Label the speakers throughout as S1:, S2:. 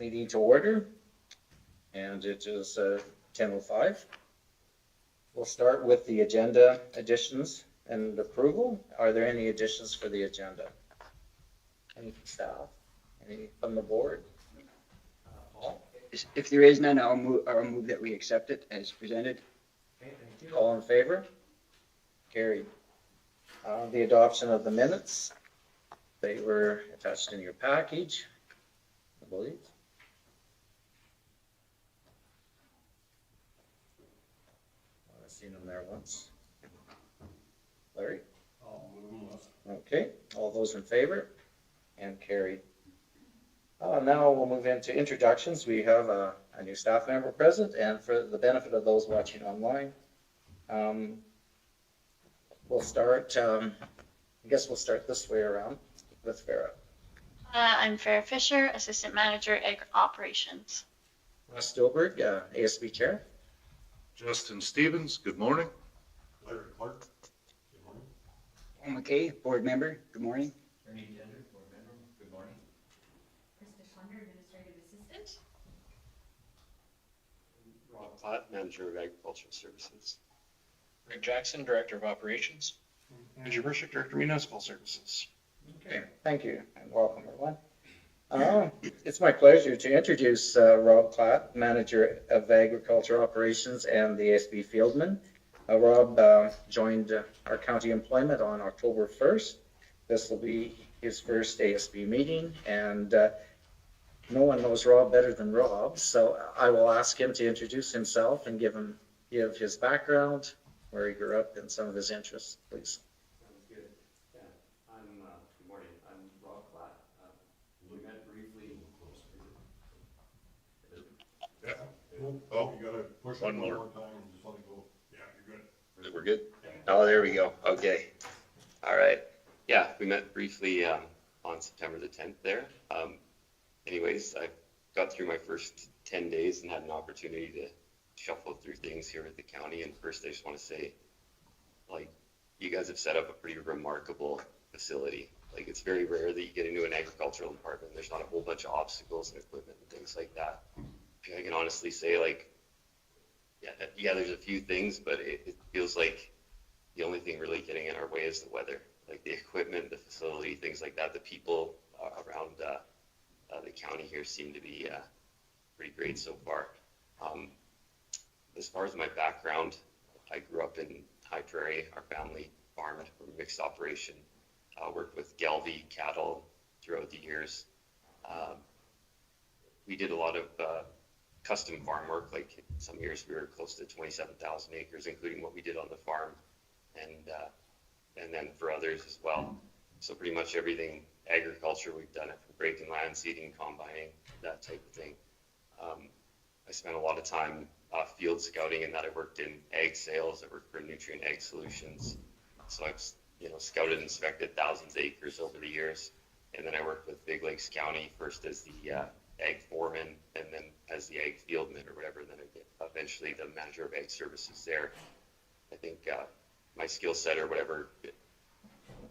S1: meeting to order, and it is 10:05. We'll start with the agenda additions and approval. Are there any additions for the agenda? Any from staff? Any from the board? Paul?
S2: If there is none, I'll move that we accept it as presented.
S1: Okay, thank you. All in favor? Carried. The adoption of the minutes. They were attached in your package, I believe. I've seen them there once. Larry? Okay, all those in favor? And carried. Now we'll move into introductions. We have a new staff member present, and for the benefit of those watching online, we'll start, I guess we'll start this way around with Farah.
S3: I'm Farah Fisher, Assistant Manager, Ag Operations.
S1: Ross Stillberg, ASB Chair.
S4: Justin Stevens, good morning.
S5: Larry Clark, good morning.
S2: Paul McKay, Board Member, good morning.
S6: Ernie Gender, Board Member, good morning.
S7: Krista Schlunder, Administrative Assistant.
S8: Rob Platt, Manager of Agricultural Services.
S6: Greg Jackson, Director of Operations.
S4: Andrew Burshik, Director of Municipal Services.
S1: Okay, thank you, and welcome everyone. It's my pleasure to introduce Rob Platt, Manager of Agriculture Operations and the ASB Fieldman. Rob joined our county employment on October 1st. This will be his first ASB meeting, and no one knows Rob better than Rob, so I will ask him to introduce himself and give his background, where he grew up, and some of his interests, please.
S8: Sounds good. Yeah, good morning. I'm Rob Platt. We met briefly.
S4: Yeah.
S5: Oh, you gotta push it
S4: One
S5: one
S4: more.
S5: more time and just let it go. Yeah, you're good.
S8: We're good? Oh, there we go. Okay. All right. Yeah, we met briefly on September the 10th there. Anyways, I got through my first 10 days and had an opportunity to shuffle through things here at the county. And first, I just want to say, like, you guys have set up a pretty remarkable facility. Like, it's very rare that you get into an agricultural department. There's not a whole bunch of obstacles and equipment and things like that. I can honestly say, like, yeah, there's a few things, but it feels like the only thing really getting in our way is the weather. Like the equipment, the facility, things like that. The people around the county here seem to be pretty great so far. As far as my background, I grew up in High Prairie. Our family farmed. We're a mixed operation. Worked with Gelby cattle throughout the years. We did a lot of custom farm work. Like some years we were close to 27,000 acres, including what we did on the farm, and then for others as well. So pretty much everything agriculture, we've done it from breaking land, seeding, combining, that type of thing. I spent a lot of time field scouting, in that I worked in ag sales. I worked for Nutrient Ag Solutions. So I've scouted and inspected thousands of acres over the years. And then I worked with Big Lakes County, first as the ag foreman, and then as the ag fieldman or whatever, and then eventually the manager of ag services there. I think my skill set or whatever,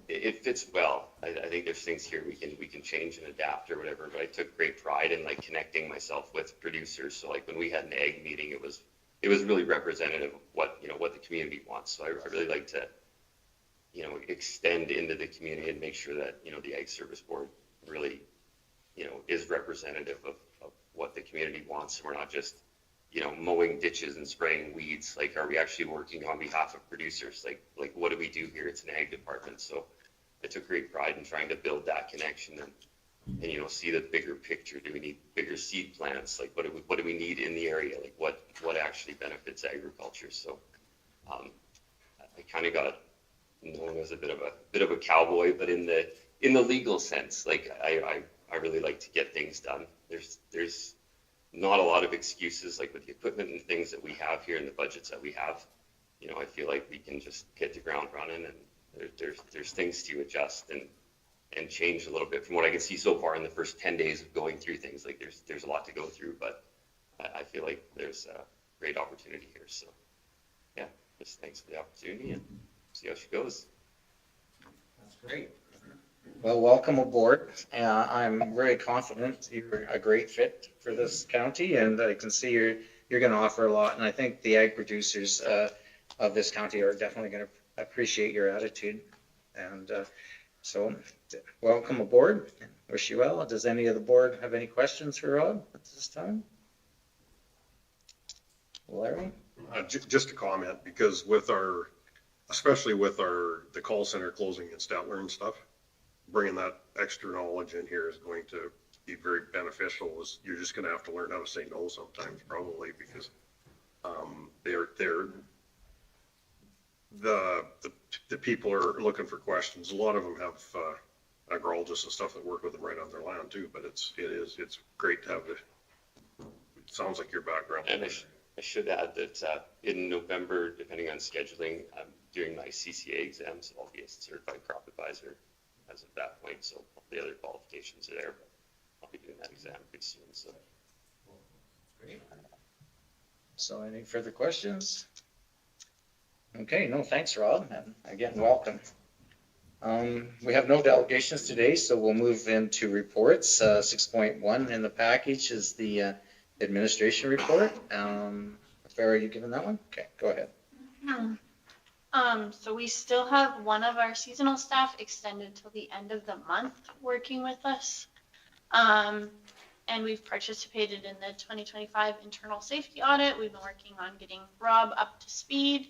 S8: it fits well. I think there's things here we can change and adapt or whatever, but I took great pride in like connecting myself with producers. So like when we had an ag meeting, it was really representative of what the community wants. So I really like to extend into the community and make sure that the Ag Service Board really is representative of what the community wants, and we're not just mowing ditches and spraying weeds. Like, are we actually working on behalf of producers? Like what do we do here? It's an ag department. So I took great pride in trying to build that connection and see the bigger picture. Do we need bigger seed plants? Like what do we need in the area? Like what actually benefits agriculture? So I kind of got known as a bit of a cowboy, but in the legal sense. Like I really like to get things done. There's not a lot of excuses, like with the equipment and things that we have here and the budgets that we have. I feel like we can just hit the ground running, and there's things to adjust and change a little bit from what I can see so far in the first 10 days of going through things. Like there's a lot to go through, but I feel like there's a great opportunity here. So yeah, just thanks for the opportunity and see how she goes.
S1: That's great. Well, welcome aboard. I'm very confident you're a great fit for for this county, and I can see you're going to offer a lot. And I think the ag producers of this county are definitely going to appreciate your attitude. And so, welcome aboard. Wish you well. Does any of the board have any questions for Rob at this time? Larry?
S5: Just a comment, because especially with the call center closing in Stettler and stuff, bringing that extra knowledge in here is going to be very beneficial. You're just gonna have to learn how to say no sometimes, probably, because the people are looking for questions. A lot of them have agrologists and stuff that work with them right on their land too, but it's great to have it sounds like your background.
S8: And I should add that in November, depending on scheduling, I'm doing my CCA exam, so I'll be a certified crop advisor as of that point. So the other qualifications are there, but I'll be doing that exam pretty soon. So.
S1: Great. So any further questions? Okay, no, thanks, Rob, and again, welcome. We have no delegations today, so we'll move into reports. 6.1 in the package is the administration report. Farah, are you given that one? Okay, go ahead.
S3: So we still have one of our seasonal staff extended till the end of the month working with us. And we've participated in the 2025 internal safety audit. We've been working on getting Rob up to speed.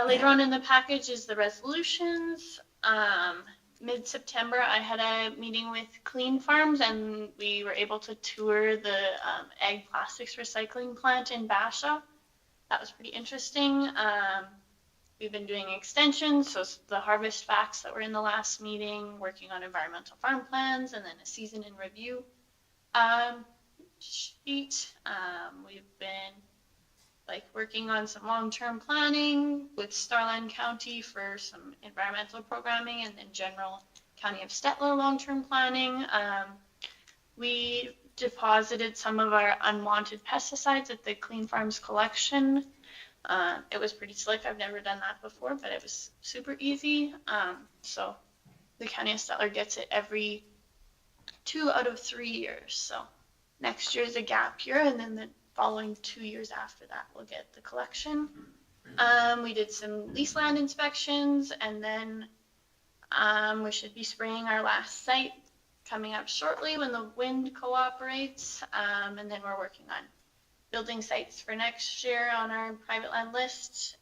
S3: Later on in the package is the resolutions. Mid-September, I had a meeting with Clean Farms, and we were able to tour the ag plastics recycling plant in Basha. That was pretty interesting. We've been doing extensions, so the harvest facts that were in the last meeting, working on environmental farm plans, and then a season in review sheet. We've been working on some long-term planning with Starland County for some environmental programming, and then general County of Stettler long-term planning. We deposited some of our unwanted pesticides at the Clean Farms collection. It was pretty slick. I've never done that before, but it was super easy. So the County of Stettler gets it every 2 out of 3 years. So next year is a gap year, and then the following 2 years after that, we'll get the collection. We did some lease land inspections, and then we should be spraying our last site coming up shortly when the wind cooperates. And then we're working on building sites for next year on our private land list.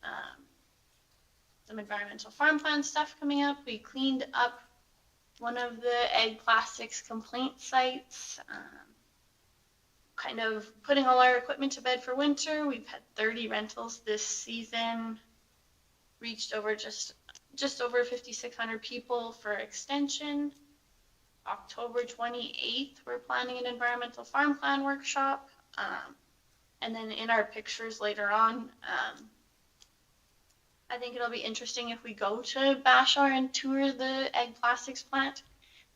S3: Some environmental farm plan stuff coming up. We cleaned up one of the egg plastics complaint sites. Kind of putting all our equipment to bed for winter. We've had 30 rentals this season, reached over just over 5,600 people for extension. October 28th, we're planning an environmental farm plan workshop. And then in our pictures later on, I think it'll be interesting if we go to Bashar and tour the egg plastics plant.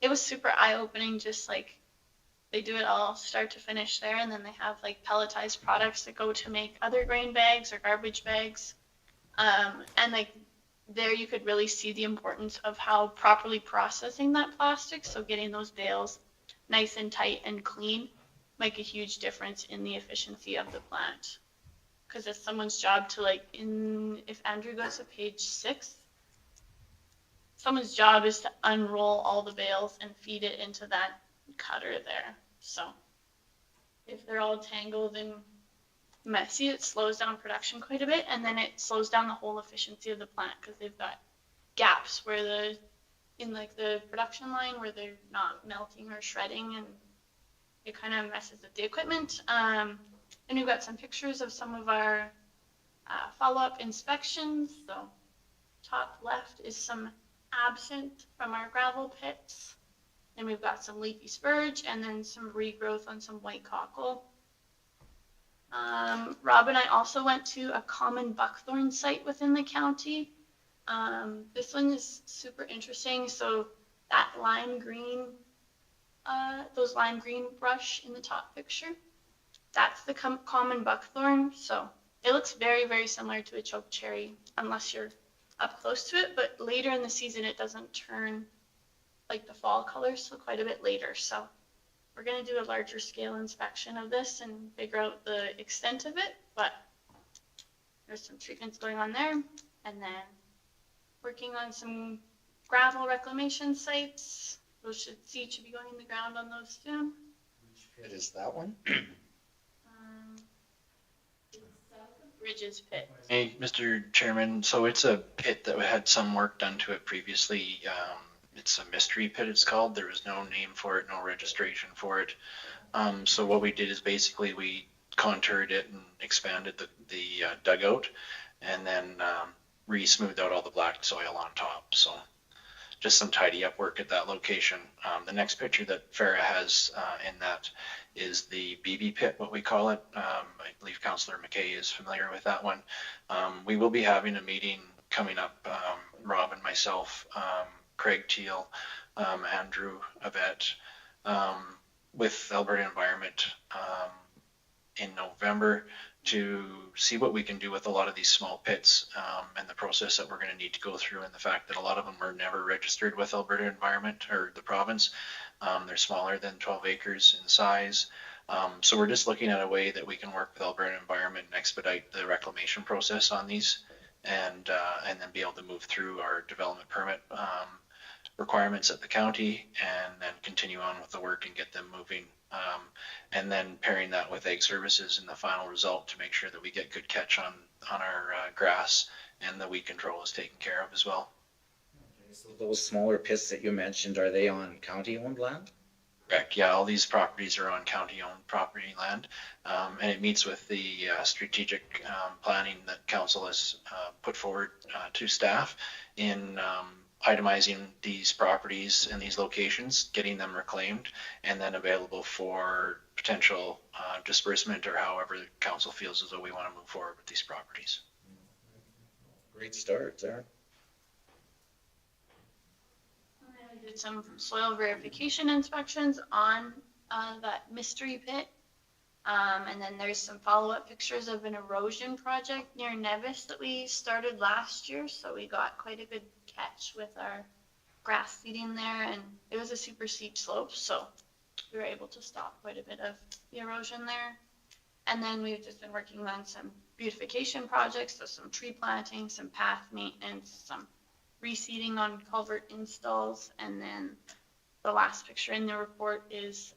S3: It was super eye-opening, just they do it all start to finish there, and then they have pelletized products that go to make other grain bags or garbage bags. And there you could really see the importance of how properly processing that plastic, so getting those bales nice and tight and clean, make a huge difference in the efficiency of the plant. Because it's someone's job to if Andrew goes to page 6, someone's job is to unroll all the bales and feed it into that cutter there. So if they're all tangled and messy, it slows down production quite a bit, and then it slows down the whole efficiency of the plant, because they've got gaps where in the production line where they're not melting or shredding, and it kind of messes with the equipment. And we've got some pictures of some of our follow-up inspections. So top left is some absinthe from our gravel pits. And we've got some leafy spurge, and then some regrowth on some white cockle. Rob and I also went to a common buckthorn site within the county. This one is super interesting. So that lime green, those lime green brush in the top picture, that's the common buckthorn. So it looks very, very similar to a chokecherry unless you're up close to it, but later in the season it doesn't turn the fall colors, so quite a bit later. So we're gonna do a larger scale inspection of this and figure out the extent of it, but there's some treatments going on there. And then working on some gravel reclamation sites. Those should be going in the ground on those soon.
S1: Which pit is that one?
S3: It's south of Bridges Pit.
S6: Hey, Mr. Chairman, so it's a pit that had some work done to it previously. It's a mystery pit, it's called. There was no name for it, no registration for it. So what we did is basically we contoured it and expanded the dugout, and then re-smoothed out all the black soil on top. So just some tidy up work at that location. The next picture that Farah has in that is the BB pit, what we call it. I believe Councillor McKay is familiar with that one. We will be having a meeting coming up, Rob and myself, Craig Teal, Andrew Avet, with Alberta Environment in November to see what we can do with a lot of these small pits and the process that we're going to need to go through, and the fact that a lot of them are never registered with Alberta Environment or the province. They're smaller than 12 acres in size. So we're just looking at a way that we can work with Alberta Environment and expedite the reclamation process on these, and then be able to move through our development permit requirements at the county, and then continue on with the work and get them moving. And then pairing that with Ag Services in the final result to make sure that we get good catch on our grass, and the weed control is taken care of as well.
S1: Okay, so those smaller pits that you mentioned, are they on county-owned land?
S6: Correct. Yeah, all these properties are on county-owned property land, and it meets with the strategic planning that council has put forward to staff in itemizing these properties and these locations, getting them reclaimed, and then available for potential disbursement, or however the council feels as though we want to move forward with these properties.
S1: Great start there.
S3: And then we did some soil verification inspections on that mystery pit. And then there's some follow-up pictures of an erosion project near Nevis that we started last year. So we got quite a good catch with our grass seeding there, and it was a super steep slope. So we were able to stop quite a bit of the erosion there. And then we've just been working on some beautification projects, so some tree planting, some path maintenance, some reseeding on culvert installs. And then the last picture in the report is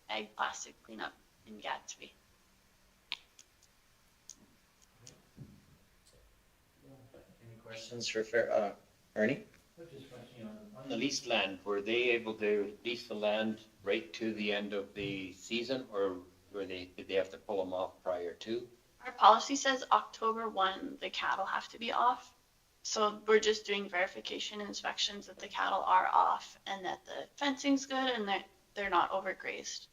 S3: ag plastic cleanup in Gatsby.
S1: Any questions for Ernie?
S9: On the leased land, were they able to lease the land right to the end of the season, or did they have to pull them off prior to?
S3: Our policy says October 1, the cattle have to be off. So we're just doing verification inspections that the cattle are off and that the fencing's good and that they're not overgrazed.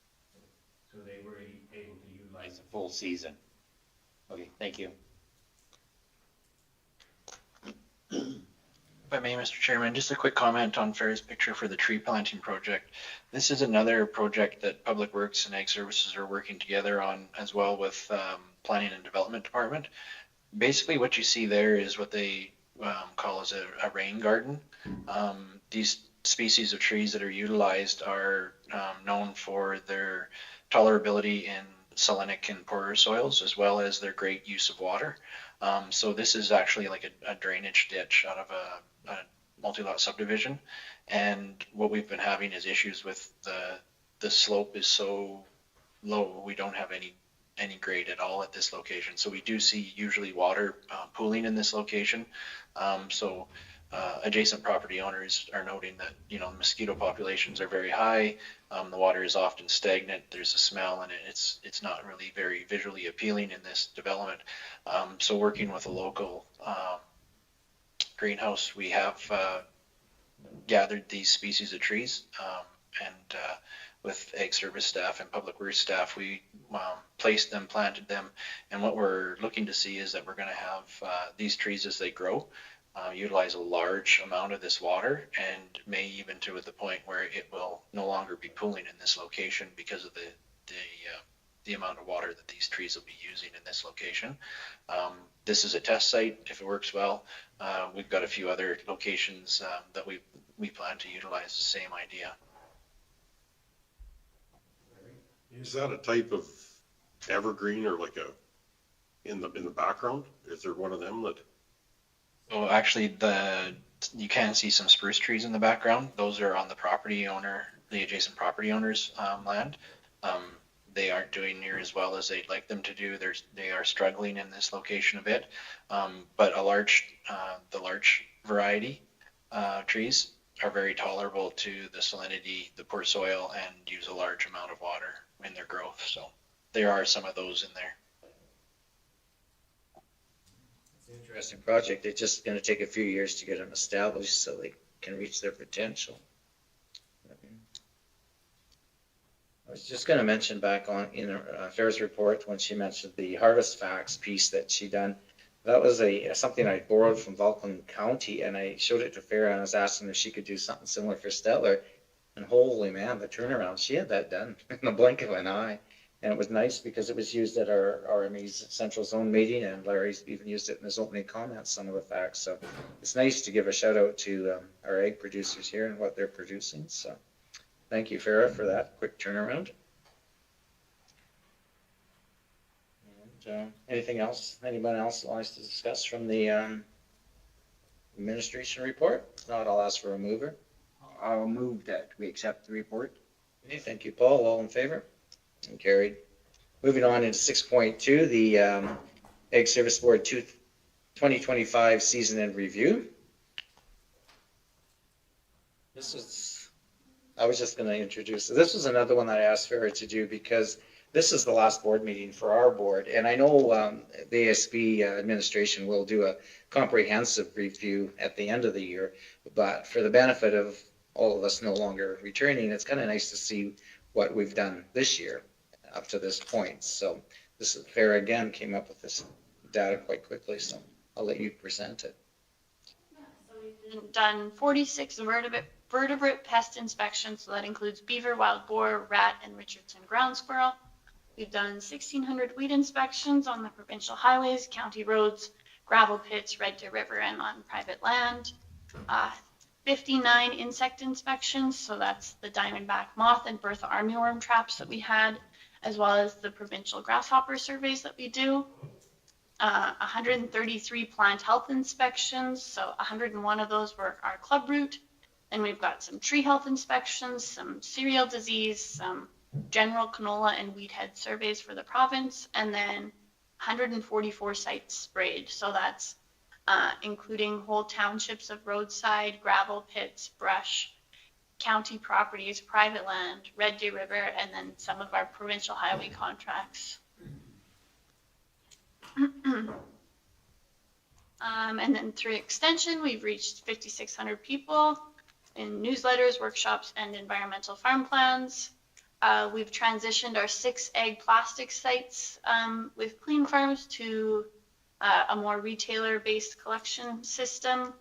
S9: So they were able to utilize the full season. Okay, thank you.
S6: If I may, Mr. Chairman, just a quick comment on Farah's picture for the tree planting project. This is another project that Public Works and Ag Services are working together on, as well with Planning and Development Department. Basically, what you see there is what they call as a rain garden. These species of trees that are utilized are known for their tolerability in salinic and poorer soils, as well as their great use of water. So this is actually like a drainage ditch out of a multi-lot subdivision. And what we've been having is issues with the slope is so low, we don't have any grade at all at this location. So we do see usually water pooling in this location. Adjacent property owners are noting that, mosquito populations are very high. The water is often stagnant. There's a smell, and it's not really very visually appealing in this development. So working with a local greenhouse, we have gathered these species of trees, and with Ag Service staff and Public Works staff, we placed them, planted them, and what we're looking to see is that we're going to have these trees as they grow utilize a large amount of this water, and may even to the point where it will no longer be pooling in this location because of the amount of water that these trees will be using in this location. This is a test site. If it works well, we've got a few other locations that we plan to utilize the same idea.
S5: Is that a type of evergreen or like in the background? Is there one of them that,
S6: So actually, you can see some spruce trees in the background. Those are on the adjacent property owner's land. They aren't doing near as well as they'd like them to do. They are struggling in this location a bit. But the large variety trees are very tolerable to the salinity, the poor soil, and use a large amount of water in their growth. So there are some of those in there.
S1: It's an interesting project. It's just going to take a few years to get them established so they can reach their potential. I was just going to mention back on in Farah's report when she mentioned the harvest facts piece that she done. That was something I borrowed from Vulcan County, and I showed it to Farah, and I was asking if she could do something similar for Stettler. And holy man, the turnaround! She had that done in the blink of an eye, and it was nice because it was used at our RME's Central Zone meeting, and Larry's even used it in his opening comments. Some of the facts, so it's nice to give a shout out to our egg producers here and what they're producing. So. Thank you, Farah, for that quick turnaround. And, anything else? Anyone else wants to discuss from the administration report? If not, I'll ask for a mover.
S2: I'll move that we accept the report.
S1: Okay, thank you, Paul. All in favor? And carried. Moving on into 6.2, the Egg Service Board 2025 season end review. I was just going to introduce, this was another one that I asked Farah to do because this is the last board meeting for our board. And I know the ASB administration will do a comprehensive review at the end of the year, but for the benefit of all of us no longer returning, it's kind of nice to see what we've done this year up to this point. So Farah again came up with this data quite quickly, so I'll let you present it.
S3: So we've done 46 vertebrate pest inspections, so that includes beaver, wild boar, rat, and Richardson ground squirrel. We've done 1,600 weed inspections on the provincial highways, county roads, gravel pits, Red Deer River, and on private land. 59 insect inspections, so that's the diamondback moth and Bertha armyworm traps that we had, as well as the provincial grasshopper surveys that we do. 133 plant health inspections, so 101 of those were our club route. And we've got some tree health inspections, some cereal disease, some general canola and weed head surveys for the province, and then 144 sites sprayed. So that's including whole townships of roadside, gravel pits, brush, county properties, private land, Red Deer River, and then some of our provincial highway contracts. And then through extension, we've reached 5,600 people in newsletters, workshops, and environmental farm plans. We've transitioned our 6 egg plastic sites with Clean Farms to a more retailer-based collection system.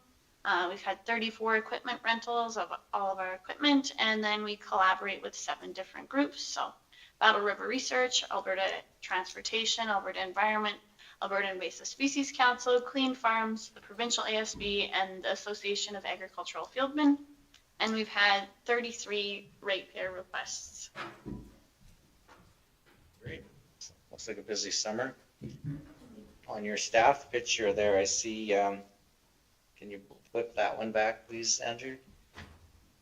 S3: We've had 34 equipment rentals of all of our equipment, and then we collaborate with 7 different groups. So Battle River Research, Alberta Transportation, Alberta Environment, Alberta Invasive Species Council, Clean Farms, the Provincial ASB, and the Association of Agricultural Fieldmen. And we've had 33 ratepayer requests.
S1: Great. Looks like a busy summer. On your staff picture there, I see, can you flip that one back, please, Andrew?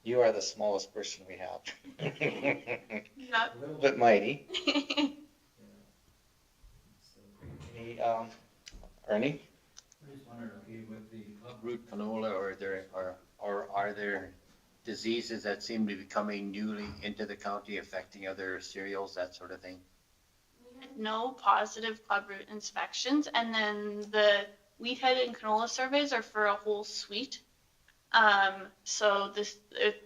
S1: You are the smallest person we have.
S3: Yep.
S1: A little bit mighty. Any, Ernie?
S9: I just wonder, okay, with the club root canola, are there diseases that seem to be coming newly into the county affecting other cereals, that sort of thing?
S3: We had no positive club root inspections, and then the wheat head and canola surveys are for a whole suite. So the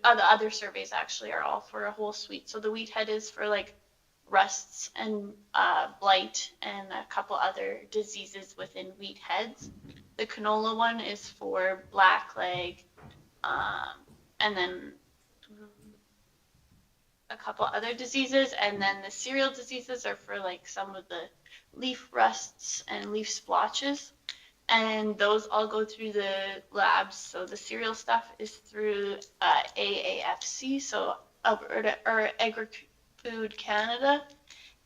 S3: other surveys actually are all for a whole suite. So the wheat head is for like rusts and blight and a couple other diseases within wheat heads. The canola one is for blackleg, and then a couple other diseases, and then the cereal diseases are for like some of the leaf rusts and leaf splotches, and those all go through the labs. So the cereal stuff is through AAFC, so Alberta or Agri-Food Canada,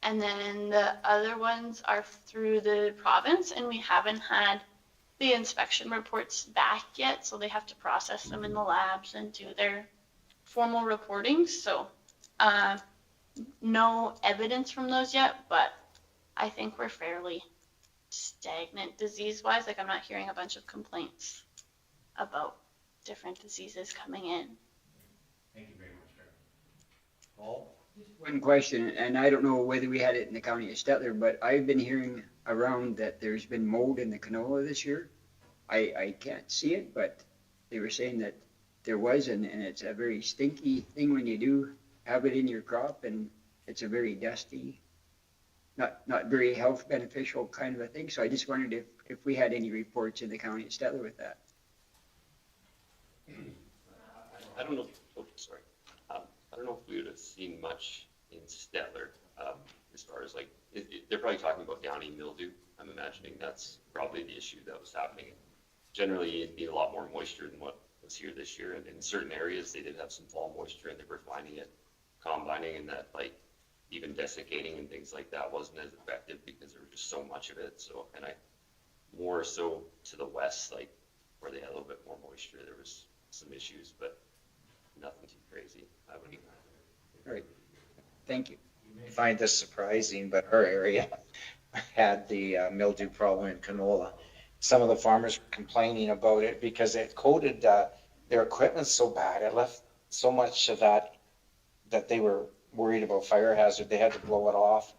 S3: And then the other ones are through the province, and we haven't had the inspection reports back yet, so they have to process them in the labs and do their formal reporting. So no evidence from those yet, but I think we're fairly stagnant disease-wise. Like, I'm not hearing a bunch of complaints about different diseases coming in.
S9: Thank you very much, Trevor.
S2: Paul? One question, and I don't know whether we had it in the county of Stettler, but I've been hearing around that there's been mold in the canola this year. I can't see it, but they were saying that there was, and it's a very stinky thing when you do have it in your crop, and it's a very dusty, not very health beneficial kind of a thing. So I just wondered if we had any reports in the county of Stettler with that.
S8: I don't know, oh, sorry. I don't know if we would have seen much in Stettler, as far as like, they're probably talking about downy mildew. I'm imagining that's probably the issue that was happening. Generally, you need a lot more moisture than what was here this year. And in certain areas, they did have some fall moisture and they were finding it combining, and that like even desiccating and things like that wasn't as effective because there was just so much of it. So, and more so to the west, like where they had a little bit more moisture, there was some issues, but nothing too crazy. I wouldn't.
S2: All right. Thank you.
S1: You may find this surprising, but our area had the mildew problem in canola. Some of the farmers were complaining about it because it coated their equipment so bad. It left so much of that they were worried about fire hazard. They had to blow it off.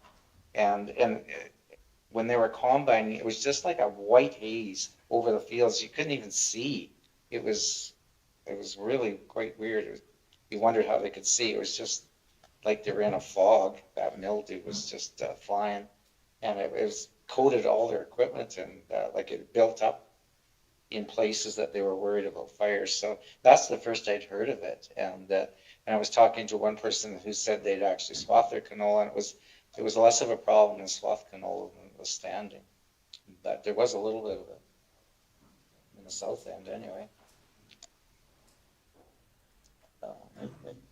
S1: And when they were combining, it was just like a white haze over the fields. You couldn't even see. It was really quite weird. You wondered how they could see. It was just like they were in a fog. That mildew was just flying. And it was coated all their equipment, and like it built up in places that they were worried about fires. So that's the first I'd heard of it. And I was talking to one person who said they'd actually swath their canola, and it was less of a problem in swath canola than it was standing. But there was a little bit of it in the south end anyway.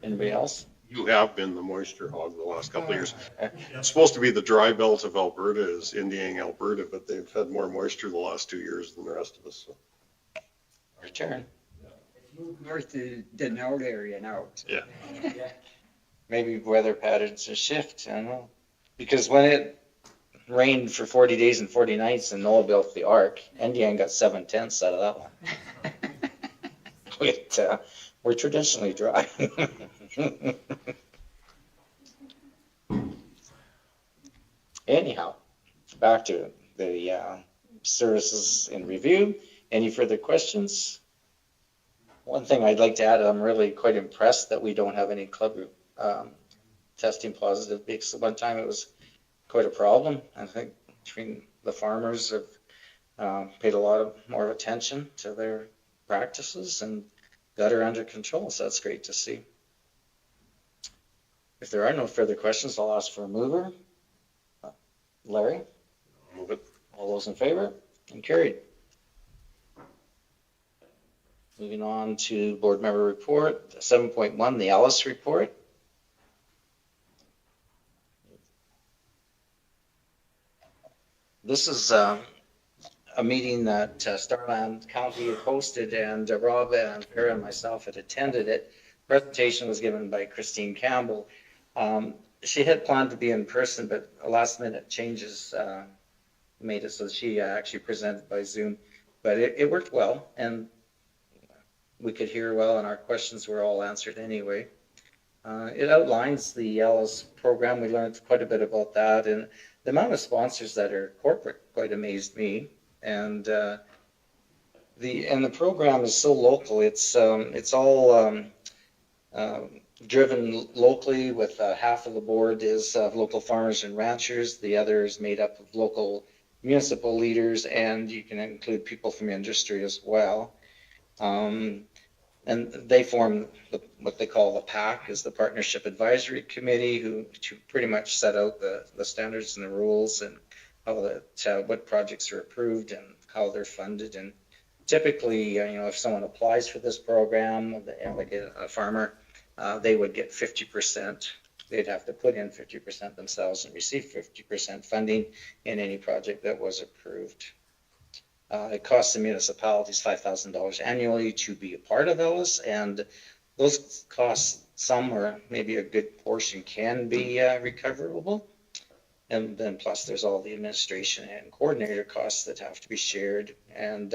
S1: Anybody else?
S5: You have been the moisture hog the last couple of years. It's supposed to be the dry belt of Alberta is Indiana, Alberta, but they've had more moisture the last 2 years than the rest of us. So.
S1: Your turn.
S2: It's moved north to the Denard area now. So.
S5: Yeah.
S1: Maybe weather patterns will shift. I don't know. Because when it rained for 40 days and 40 nights and Noah built the ark, Indiana got 7/10 out of that one. We're traditionally dry. Anyhow, back to the services in review. Any further questions? One thing I'd like to add, I'm really quite impressed that we don't have any club group testing positive, because one time it was quite a problem. I think between the farmers have paid a lot more attention to their practices and got her under control, so that's great to see. If there are no further questions, I'll ask for a mover. Larry?
S5: Move it.
S1: All those in favor? And carried. Moving on to board member report, 7.1, the Alice report. This is a meeting that Starland County had hosted, and Rob and Vera and myself had attended it. Presentation was given by Christine Campbell. She had planned to be in person, but last minute changes made it so she actually presented by Zoom. But it worked well, and we could hear well, and our questions were all answered anyway. It outlines the Alice program. We learned quite a bit about that, and the amount of sponsors that are corporate quite amazed me. And the program is so local. It's all driven locally, with half of the board is local farmers and ranchers. The other is made up of local municipal leaders, and you can include people from industry as well. And they form what they call the PAC, is the Partnership Advisory Committee, who pretty much set out the standards and the rules, and how what projects are approved and how they're funded. And typically, if someone applies for this program, like a farmer, they would get 50% they'd have to put in 50% themselves and receive 50% funding in any project that was approved. It costs the municipalities $5,000 annually to be a part of Ellis, and those costs, some or maybe a good portion can be recoverable. And then plus there's all the administration and coordinator costs that have to be shared. And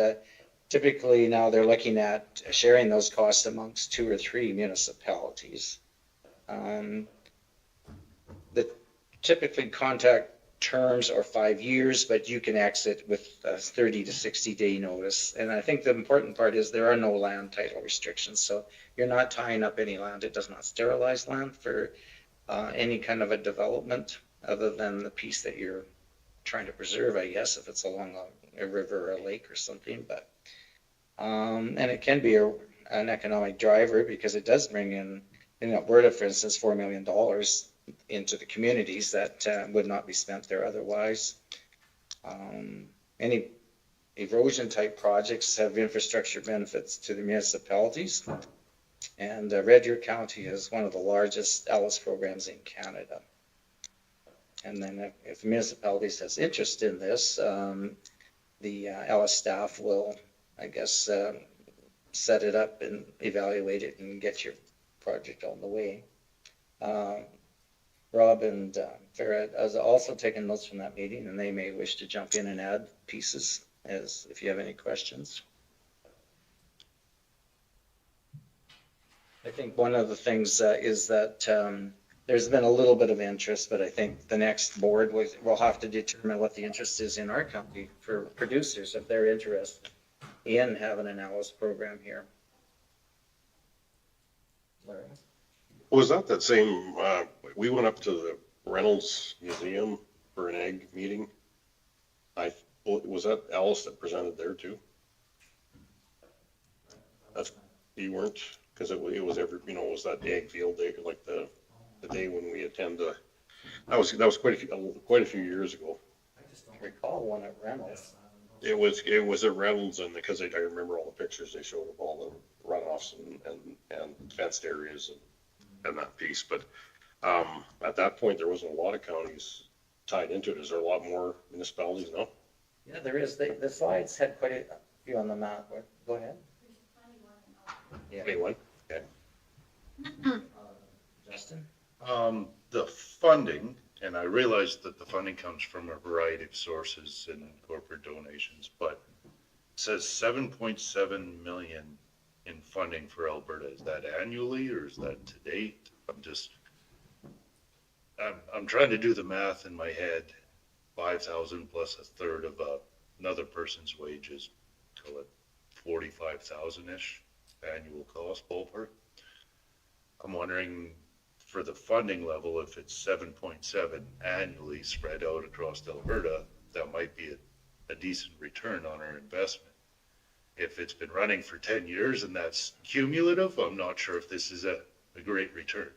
S1: typically now they're looking at sharing those costs amongst 2 or 3 municipalities. The typically contract terms are 5 years, but you can exit with a 30 to 60 day notice. And I think the important part is there are no land title restrictions. So you're not tying up any land. It does not sterilize land for any kind of a development other than the piece that you're trying to preserve, I guess, if it's along a river or a lake or something. But and it can be an economic driver because it does bring in Alberta, for instance, $4 million into the communities that would not be spent there otherwise. Any erosion type projects have infrastructure benefits to the municipalities. And Red Deer County is one of the largest Ellis programs in Canada. And then if the municipalities has interest in this, the Ellis staff will, I guess, set it up and evaluate it and get your project on the way. Rob and Farah has also taken notes from that meeting, and they may wish to jump in and add pieces as if you have any questions. I think one of the things is that there's been a little bit of interest, but I think the next board will have to determine what the interest is in our county for producers if they're interested in having an Ellis program here. Larry?
S5: Was that same, we went up to the Reynolds Museum for an ag meeting? Was that Alice that presented there too? You weren't, because it was every, it was that ag field day, like the day when we attend that was quite a few years ago.
S1: I just don't recall one at Reynolds.
S5: It was at Reynolds, and because I remember all the pictures they showed of all the runoffs and fenced areas and that piece. But at that point, there wasn't a lot of counties tied into it. Is there a lot more municipalities now?
S1: Yeah, there is. The slides had quite a few on the map. Go ahead. Yeah.
S5: 21? Okay.
S1: Justin?
S4: The funding, and I realize that the funding comes from a variety of sources and corporate donations, but it says 7.7 million in funding for Alberta. Is that annually or is that to date? I'm trying to do the math in my head. 5,000 plus a third of another person's wages, call it 45,000-ish annual cost ballpark. I'm wondering for the funding level, if it's 7.7 annually spread out across Alberta, that might be a decent return on our investment. If it's been running for 10 years and that's cumulative, I'm not sure if this is a great return.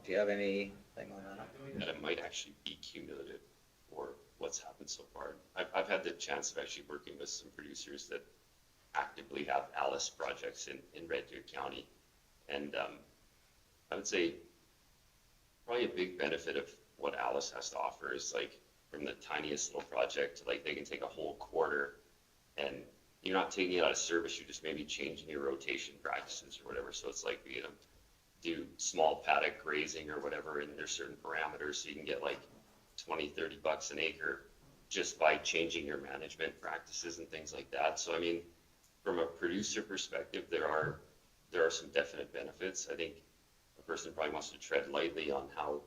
S1: Do you have anything on that?
S8: That it might actually be cumulative for what's happened so far. I've had the chance of actually working with some producers that actively have Alice projects in Red Deer County. And I would say probably a big benefit of what Alice has to offer is like from the tiniest little project to like they can take a whole quarter and you're not taking it out of service, you're just maybe changing your rotation practices or whatever. So it's like we do small paddock grazing or whatever, and there's certain parameters so you can get like $20-30 an acre just by changing your management practices and things like that. So I mean, from a producer perspective, there are some definite benefits. I think a person probably wants to tread lightly on how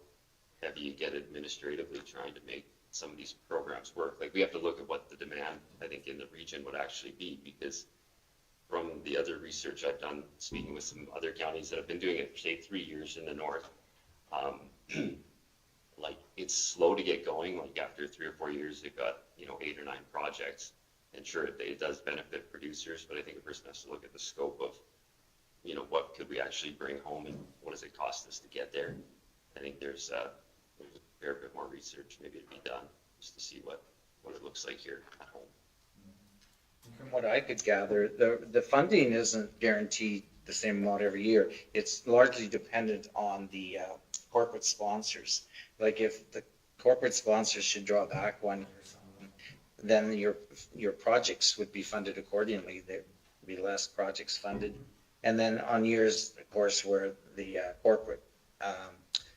S8: heavy you get administratively trying to make some of these programs work. Like we have to look at what the demand, I think, in the region would actually be, because from the other research I've done, speaking with some other counties that have been doing it for say 3 years in the north, like it's slow to get going. Like after 3 or 4 years, they've got 8 or 9 projects, and sure, it does benefit producers, but I think a person has to look at the scope of what could we actually bring home and what does it cost us to get there. I think there's a fair bit more research maybe to be done just to see what it looks like here at home.
S1: From what I could gather, the funding isn't guaranteed the same amount every year. It's largely dependent on the corporate sponsors. Like if the corporate sponsors should draw back one year, then your projects would be funded accordingly. There'd be less projects funded. And then on years, of course, where the corporate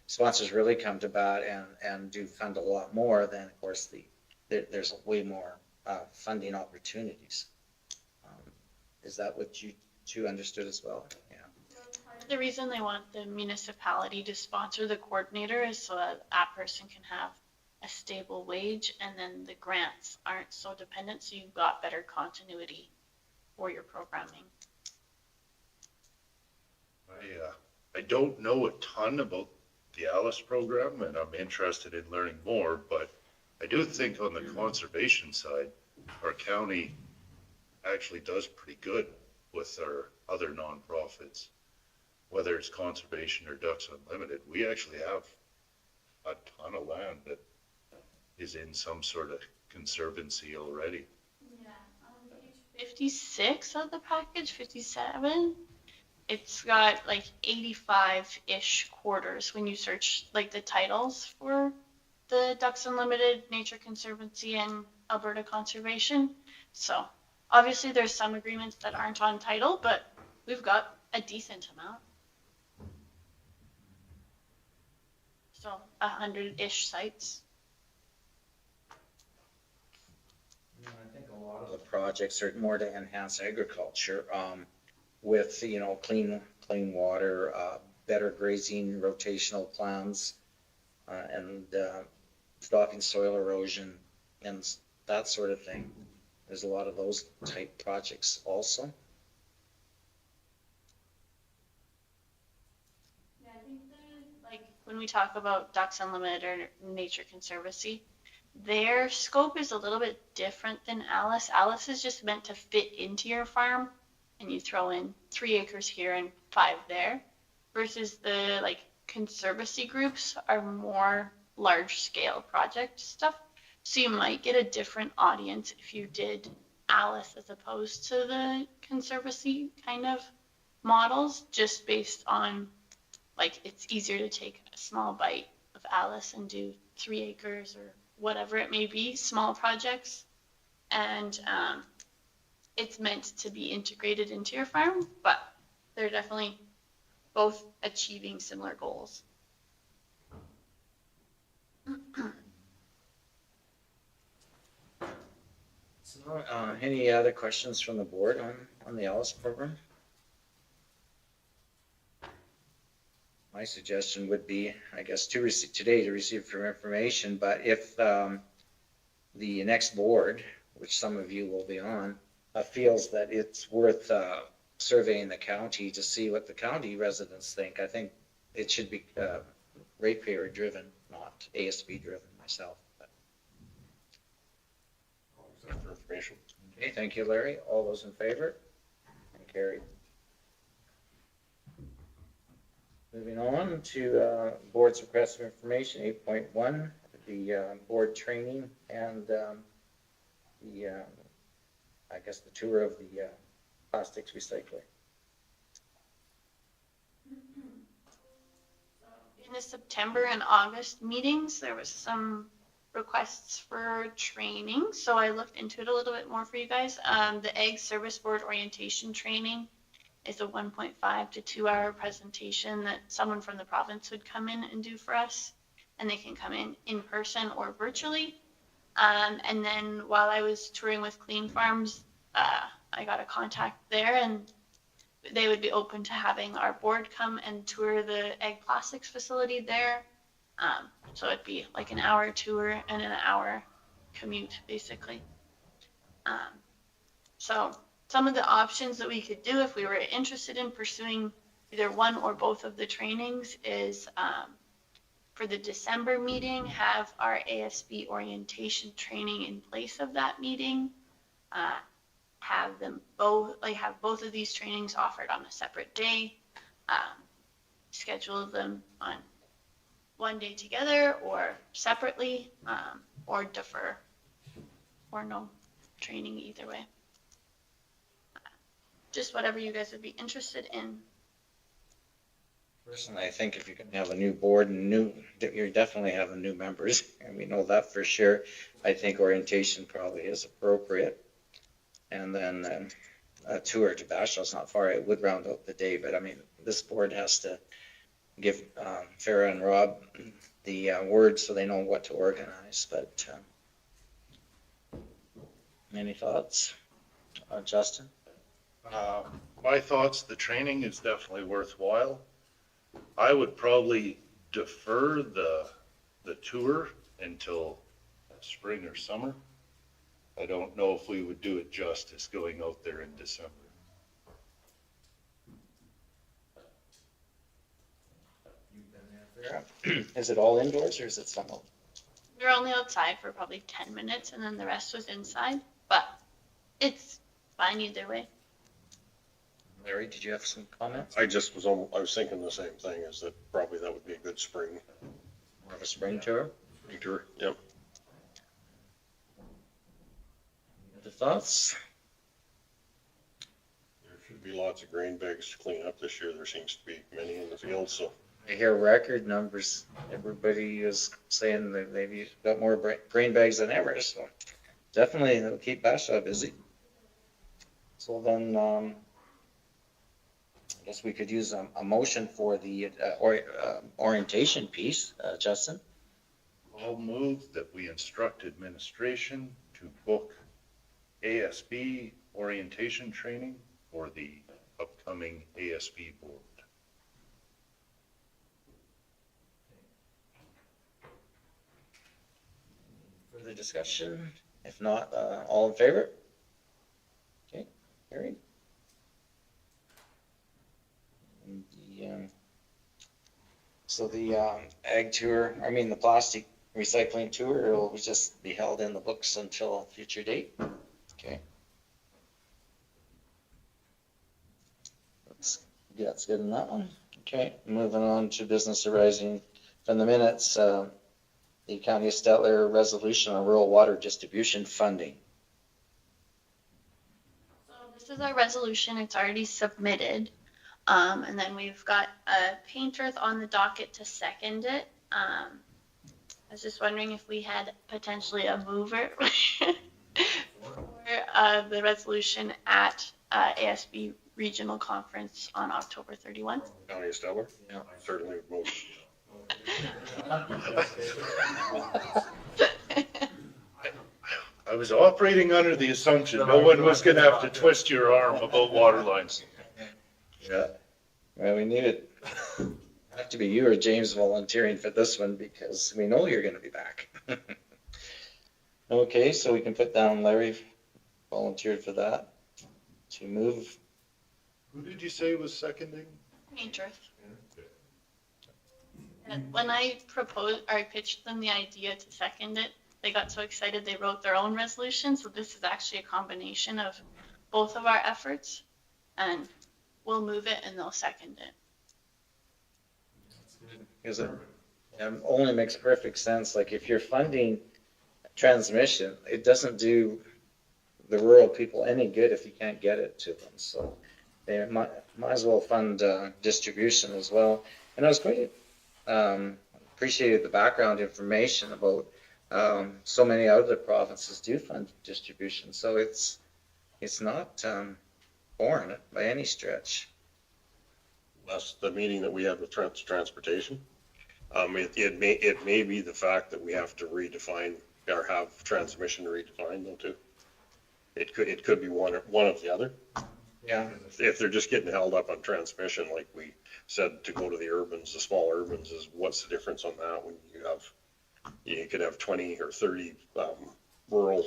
S1: sponsors really come to bat and do fund a lot more, then of course there's way more funding opportunities. Is that what you two understood as well? Yeah.
S3: The reason they want the municipality to sponsor the coordinator is so that that person can have a stable wage, and then the grants aren't so dependent, so you've got better continuity for your programming.
S4: I don't know a ton about the Alice program, and I'm interested in learning more, but I do think on the conservation side, our county actually does pretty good with our other nonprofits, whether it's conservation or Ducks Unlimited. We actually have a ton of land that is in some sort of conservancy already.
S3: Yeah, on page 56 of the package, 57, it's got like 85-ish quarters when you search like the titles for the Ducks Unlimited, Nature Conservancy, and Alberta Conservation. So obviously there's some agreements that aren't on title, but we've got a decent amount. So 100-ish sites.
S1: I think a lot of the projects are more to enhance agriculture, with, clean water, better grazing, rotational plans, and stopping soil erosion and that sort of thing. There's a lot of those type projects also.
S3: Yeah, I think like when we talk about Ducks Unlimited or Nature Conservancy, their scope is a little bit different than Alice. Alice is just meant to fit into your farm, and you throw in 3 acres here and 5 there, versus the like conservancy groups are more large scale project stuff. So you might get a different audience if you did Alice as opposed to the conservancy kind of models, just based on like it's easier to take a small bite of Alice and do 3 acres or whatever it may be, small projects. And it's meant to be integrated into your farm, but they're definitely both achieving similar goals.
S1: So, any other questions from the board on the Alice program? My suggestion would be, I guess, today to receive for information, but if the next board, which some of you will be on, feels that it's worth surveying the county to see what the county residents think, I think it should be ratepayer driven, not ASB driven myself.
S5: For information.
S1: Okay, thank you, Larry. All those in favor? And carried. Moving on to board's request for information, 8.1, the board training and I guess the tour of the plastics recycler.
S3: In the September and August meetings, there was some requests for training, so I looked into it a little bit more for you guys. The Ag Service Board orientation training is a 1.5 to 2 hour presentation that someone from the province would come in and do for us, and they can come in person or virtually. And then while I was touring with Clean Farms, I got a contact there, and they would be open to having our board come and tour the egg plastics facility there. So it'd be like an hour tour and an hour commute, basically. So some of the options that we could do if we were interested in pursuing either one or both of the trainings is for the December meeting, have our ASB orientation training in place of that meeting. Have them both, like have both of these trainings offered on a separate day. Schedule them on one day together or separately, or defer, or no training either way. just whatever you guys would be interested in.
S1: Personally, I think if you can have a new board and you're definitely having new members, and we know that for sure. I think orientation probably is appropriate. And then a tour to Bashaw's not far. It would round out the day, but I mean, this board has to give Farah and Rob the word so they know what to organize. But any thoughts, Justin?
S4: My thoughts, the training is definitely worthwhile. I would probably defer the tour until spring or summer. I don't know if we would do it justice going out there in December.
S1: Is it all indoors or is it some?
S3: We were only outside for probably 10 minutes and then the rest was inside, but it's fine either way.
S1: Larry, did you have some comments?
S5: I was thinking the same thing, is that probably that would be a good spring
S1: More of a spring tour?
S5: tour. Yep.
S1: Other thoughts?
S5: There should be lots of grain bags to clean up this year. There seems to be many in the field, so.
S1: I hear record numbers. Everybody is saying that they've got more grain bags than ever, so definitely it'll keep Bashaw busy. So then, I guess we could use a motion for the orientation piece, Justin.
S4: I'll move that we instruct administration to book ASB orientation training for the upcoming ASB board.
S1: Further discussion? If not, all in favor? Okay, carried. And the ag tour, the plastic recycling tour, will just be held in the books until a future date. Okay. That's good in that one. Okay, moving on to business arising from the minutes. The County of Stettler resolution on rural water distribution funding.
S3: So this is our resolution. It's already submitted. And then we've got a painter on the docket to second it. I was just wondering if we had potentially a mover for the resolution at ASB Regional Conference on October 31.
S5: County of Stettler?
S1: Yeah.
S5: Certainly would move.
S4: I was operating under the assumption no one was gonna have to twist your arm about water lines.
S1: Yeah. Well, we need it. Have to be you or James volunteering for this one because we know you're gonna be back. Okay, so we can put down Larry volunteered for that to move.
S4: Who did you say was seconding?
S3: Painter. And when I pitched them the idea to second it, they got so excited they wrote their own resolution. So this is actually a combination of both of our efforts, and we'll move it and they'll second it.
S1: Because it only makes perfect sense. Like if you're funding transmission, it doesn't do the rural people any good if you can't get it to them. So they might as well fund distribution as well. And I was quite appreciated the background information about so many other provinces do fund distribution. So it's not foreign by any stretch.
S5: That's the meeting that we had with transportation. It may be the fact that we have to redefine or have transmission redefined though too. It could be one of the other.
S1: Yeah.
S5: If they're just getting held up on transmission, like we said, to go to the urbans, the small urbans, is what's the difference on that when you could have 20 or 30 rural,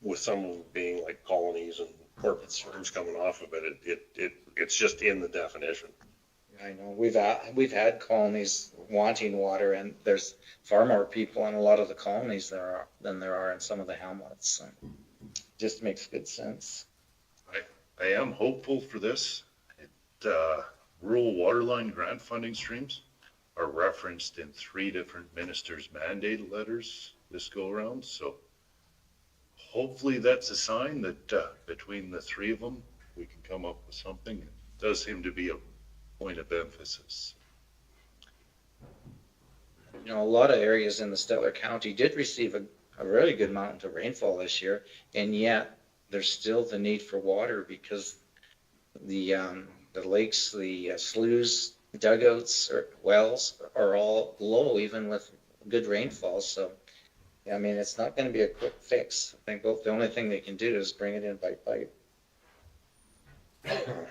S5: with some of them being like colonies and corporate firms coming off of it. It's just in the definition.
S1: I know we've had colonies wanting water, and there's far more people in a lot of the colonies than there are in some of the hamlets. So just makes good sense.
S4: I am hopeful for this. Rural waterline grant funding streams are referenced in 3 different ministers' mandate letters this go around. So hopefully that's a sign that between the 3 of them, we can come up with something. It does seem to be a point of emphasis.
S1: You know, a lot of areas in the Stettler County did receive a really good amount of rainfall this year, and yet there's still the need for water because the lakes, the sloughs, dugouts, or wells are all low, even with good rainfall. So, I mean, it's not going to be a quick fix. I think the only thing they can do is bring it in by pipe. So,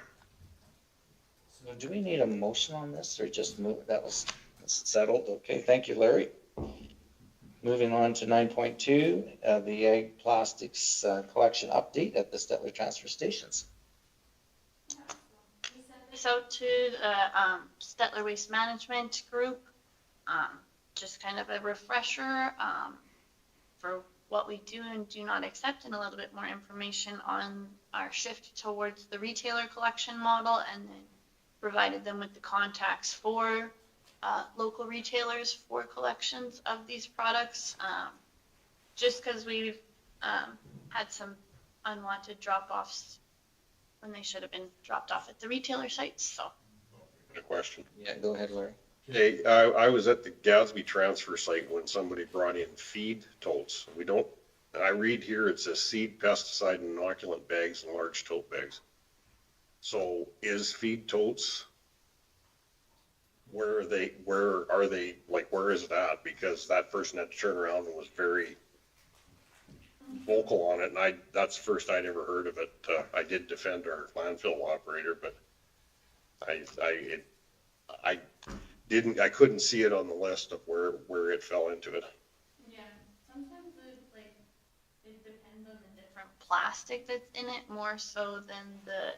S1: do we need a motion on this, or just move? That's settled. Okay, thank you, Larry. Moving on to 9.2, the ag plastics collection update at the Stettler transfer stations.
S3: This out to the Stettler Waste Management Group. Just kind of a refresher for what we do and do not accept, and a little bit more information on our shift towards the retailer collection model, and then provided them with the contacts for local retailers for collections of these products. Just because we've had some unwanted drop-offs when they should have been dropped off at the retailer sites, so.
S5: A question.
S1: Yeah, go ahead, Larry.
S5: Hey, I was at the Gadsby transfer site when somebody brought in feed totes. I read here it says seed, pesticide, and inoculant bags and large tote bags. So is feed totes, where are they, like, where is it at? Because that person had to turn around and was very vocal on it, and that's the first I'd ever heard of it. I did defend our landfill operator, but I couldn't see it on the list of where it fell into it.
S3: Yeah, sometimes it depends on the different plastic that's in it more so than the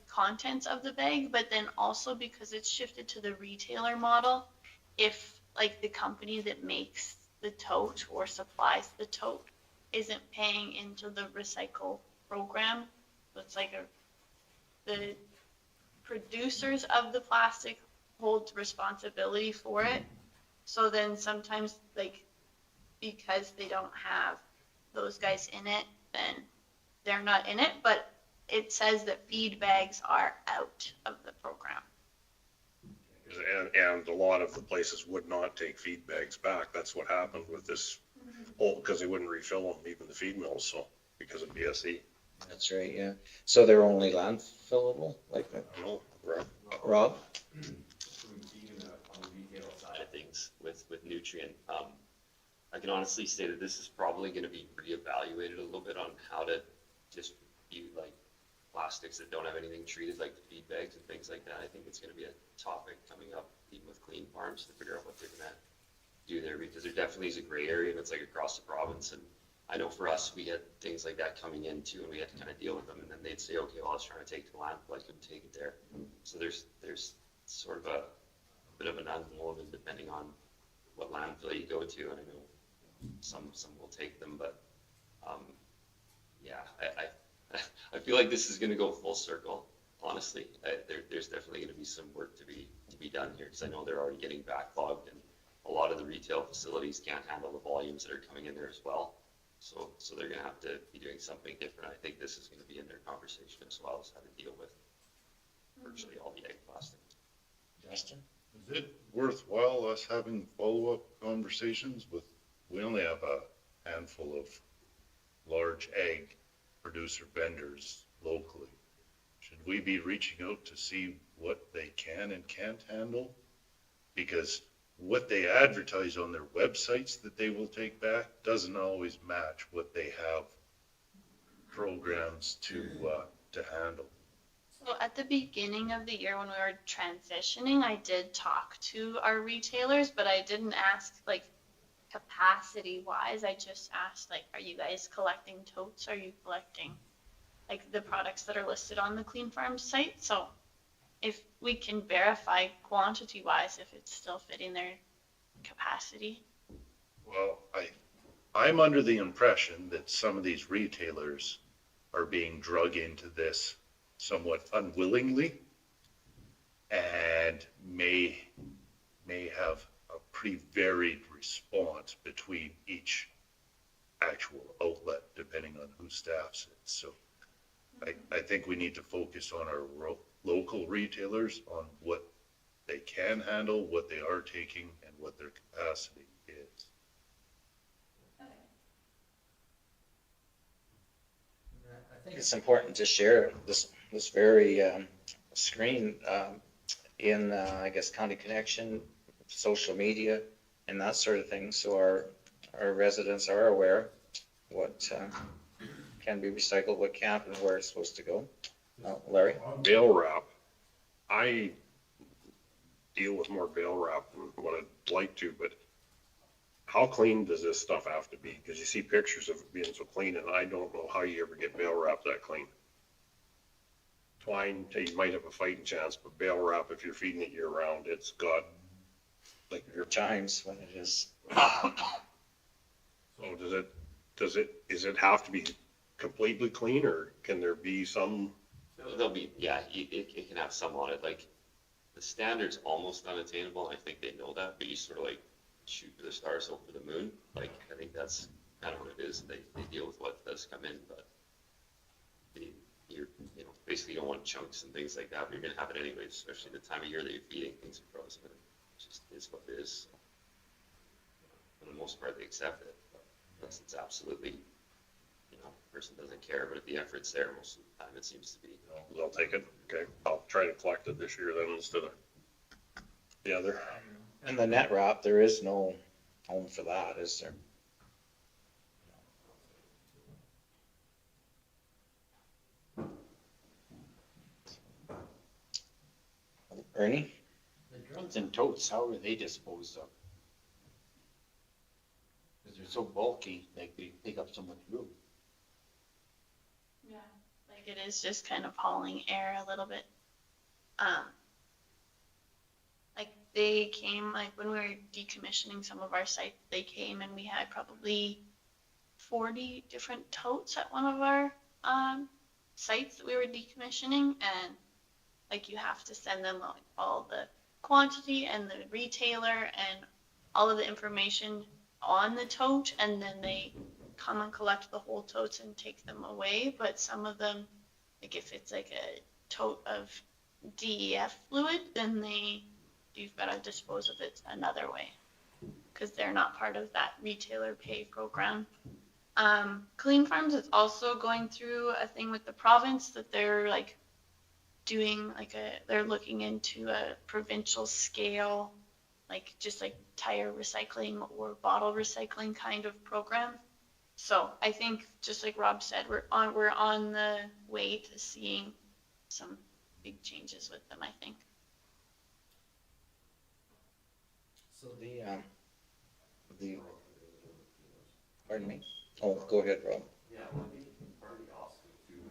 S3: contents of the bag, but then also because it's shifted to the retailer model, if the company that makes the tote or supplies the tote isn't paying into the recycle program, so it's the producers of the plastic hold responsibility for it. So then sometimes because they don't have those guys in it, then they're not in it, but it says that feed bags are out of the program.
S5: And a lot of the places would not take feed bags back. That's what happened with this whole, because they wouldn't refill them, even the feed mills, so, because of BSE.
S1: That's right, yeah. So they're only landfillable, like that?
S5: I don't know,
S1: Rob?
S8: On the retail side of things with nutrient, I can honestly say that this is probably going to be reevaluated a little bit on how to distribute plastics that don't have anything treated, like the feed bags and things like that. I think it's going to be a topic coming up even with clean farms to figure out what they're going to do there, because there definitely is a gray area and it's across the province. And I know for us, we had things like that coming in too, and we had to kind of deal with them. And then they'd say, okay, well, I was trying to take it to the landfill, I couldn't take it there. So there's sort of a bit of an unknown depending on what landfill you go to. And I know some will take them, but yeah, I feel like this is going to go full circle. Honestly, there's definitely going to be some work to be done here, because I know they're already getting backlogged, and a lot of the retail facilities can't handle the volumes that are coming in there as well. So they're going to have to be doing something different. I think this is going to be in their conversation as well, as how to deal with virtually all the egg plastic.
S1: Justin?
S4: Is it worthwhile us having follow-up conversations we only have a handful of large egg producer vendors locally. Should we be reaching out to see what they can and can't handle? Because what they advertise on their websites that they will take back doesn't always match what they have programs to handle.
S3: So at the beginning of the year when we were transitioning, I did talk to our retailers, but I didn't ask capacity wise. I just asked are you guys collecting totes? Are you collecting the products that are listed on the Clean Farms site? So if we can verify quantity wise if it's still fitting their capacity.
S4: Well, I'm under the impression that some of these retailers are being drug into this somewhat unwillingly, and may have a pretty varied response between each actual outlet, depending on who staffs it. So I think we need to focus on our local retailers, on what they can handle, what they are taking, and what their capacity is.
S1: I think it's important to share this very screen in, I guess, County Connection, social media, and that sort of thing, so our residents are aware what can be recycled, what can't, and where it's supposed to go. Larry?
S5: On bale wrap, I deal with more bale wrap than what I'd like to, but how clean does this stuff have to be? Because you see pictures of it being so clean, and I don't know how you ever get bale wrap that clean. Twine, you might have a fighting chance, but bale wrap, if you're feeding it year round, it's got, like, if you're,
S1: Times when it is.
S5: so does it have to be completely clean, or can there be some?
S8: There'll be, yeah, it can have some on it, like, the standard's almost unattainable, I think they know that, but you sort of like shoot for the stars, hope for the moon, like, I think that's kind of what it is, they deal with what does come in, but you're, you know, basically you don't want chunks and things like that, but you're gonna have it anyways, especially the time of year that you're feeding, things are frozen, it just is what it is. For the most part, they accept it, but unless it's absolutely, you know, person doesn't care, but if the effort's there, most of the time it seems to be.
S5: They'll take it, okay, I'll try to collect it this year then instead of the other.
S1: And the net wrap, there is no home for that, is there? Ernie?
S9: The drums and totes, how are they disposed of? Because they're so bulky, they take up so much room.
S3: Yeah, like it is just kind of hauling air a little bit. Like they came, like when we were decommissioning some of our sites, they came and we had probably 40 different totes at one of our sites that we were decommissioning, and like you have to send them like all the quantity and the retailer and all of the information on the tote, and then they come and collect the whole totes and take them away. But some of them, like if it's like a tote of DEF fluid, then you've got to dispose of it another way because they're not part of that retailer pay program. Clean Farms is also going through a thing with the province that they're like doing they're looking into a provincial scale, like just like tire recycling or bottle recycling kind of program. So I think just like Rob said, we're on the way to seeing some big changes with them, I think.
S1: So pardon me? Oh, go ahead, Rob.
S8: Yeah, well, I think part of the obstacle too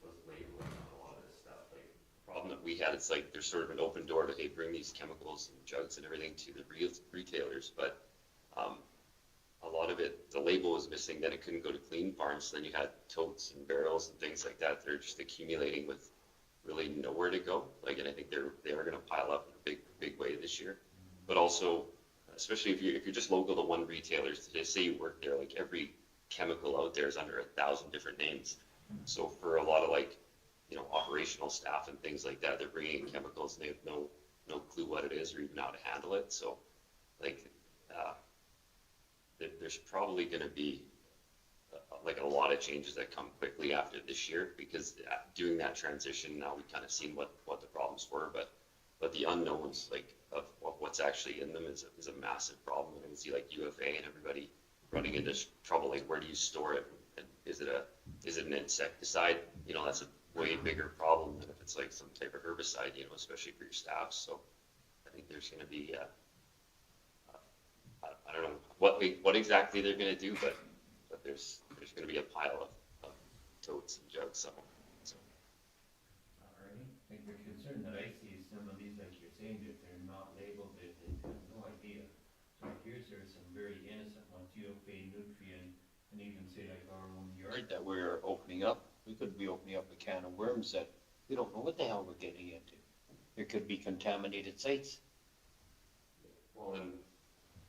S8: was labeling on a lot of this stuff. Like, the problem that we had, it's like there's sort of an open door to, hey, bring these chemicals and jugs and everything to the retailers, but a lot of it, the label was missing, then it couldn't go to Clean Farms, so then you had totes and barrels and things like that. They're just accumulating with really nowhere to go. Like, and I think they are gonna pile up in a big way this year. But also, especially if you're just local to one retailer, say you work there, like every chemical out there is under 1,000 different names. So for a lot of like, you know, operational staff and things like that, they're bringing in chemicals and they have no clue what it is or even how to handle it. So like, there's probably going to be like a lot of changes that come quickly after this year, because doing that transition now, we've kind of seen what the problems were, but the unknowns like of what's actually in them is a massive problem. And we see like UFA and everybody running into trouble, like where do you store it? And is it an insecticide? You know, that's a way bigger problem than if it's like some type of herbicide, you know, especially for your staff. So I think there's going to be I don't know what exactly they're going to do, but there's going to be a pile of totes and jugs somewhere. So.
S9: Alrighty, I think the concern that I see is some of these, like you're saying, that they're not labeled, they have no idea. So here's there's some very innocent ones, UFA, nutrient, and even say like our own yard that we're opening up, we could be opening up a can of worms that we don't know what the hell we're getting into. There could be contaminated sites.
S8: Well, and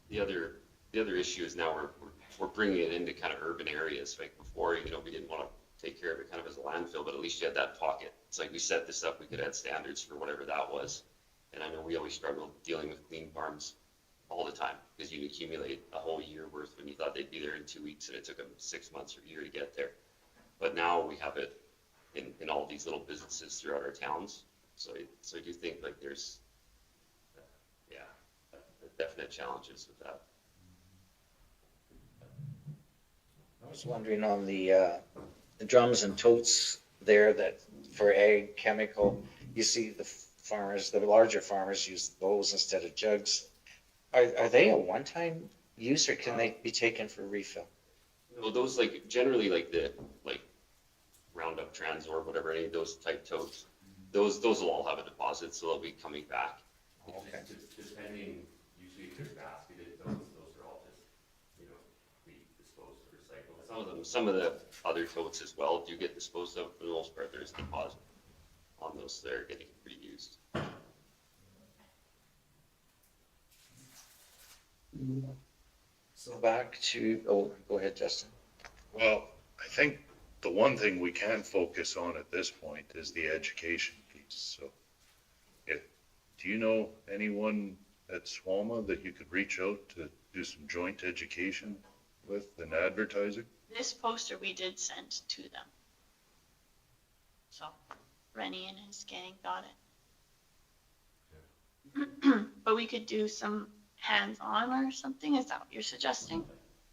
S8: the other the other issue is now we're bringing it into kind of urban areas. Like before, we didn't want to take care of it kind of as a landfill, but at least you had that pocket. It's like we set this up, we could add standards for whatever that was. And I know we always struggled dealing with clean farms all the time because you'd accumulate a whole year worth when you thought they'd be there in 2 weeks and it took them 6 months or a year to get there. But now we have it in all these little businesses throughout our towns. So I do think like there's, definite challenges with that.
S1: I was wondering on the drums and totes there that for ag chemical, you see the farmers, the larger farmers use those instead of jugs. Are they a one-time use or can they be taken for refill?
S8: No, those like generally like the Roundup Trans or whatever, any of those type totes, those will all have a deposit, so they'll be coming back.
S1: Okay.
S10: Depending, usually if they're basketed, those are all just, we dispose of recycle.
S8: Some of the other totes as well do get disposed of. For the most part, there's a deposit on those that are getting reused.
S1: So back to, go ahead, Justin.
S4: Well, I think the one thing we can focus on at this point is the education piece. So do you know anyone at SWAMA that you could reach out to do some joint education with and advertising?
S3: This poster we did send to them. So Rennie and his gang got it. But we could do some hands-on or something. Is that what you're suggesting?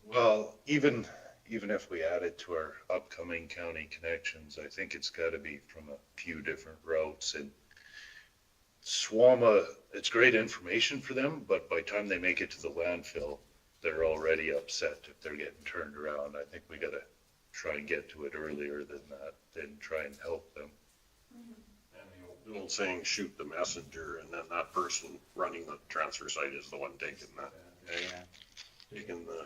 S4: Well, even if we add it to our upcoming county connections, I think it's got to be from a few different routes. And SWAMA, it's great information for them, but by the time they make it to the landfill, they're already upset if they're getting turned around. I think we got to try and get to it earlier than that, then try and help them.
S5: And the old saying, shoot the messenger, and then that person running the transfer site is the one taking that, taking the.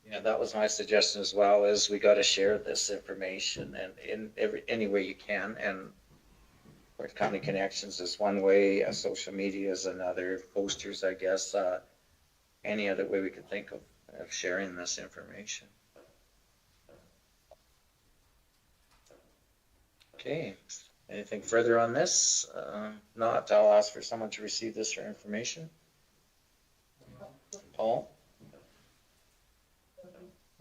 S1: Yeah, that was my suggestion as well, is we got to share this information and in any way you can. And with county connections is one way, social media is another, posters, I guess, any other way we could think of sharing this information. Okay, anything further on this? Not, I'll ask for someone to receive this for information. Paul?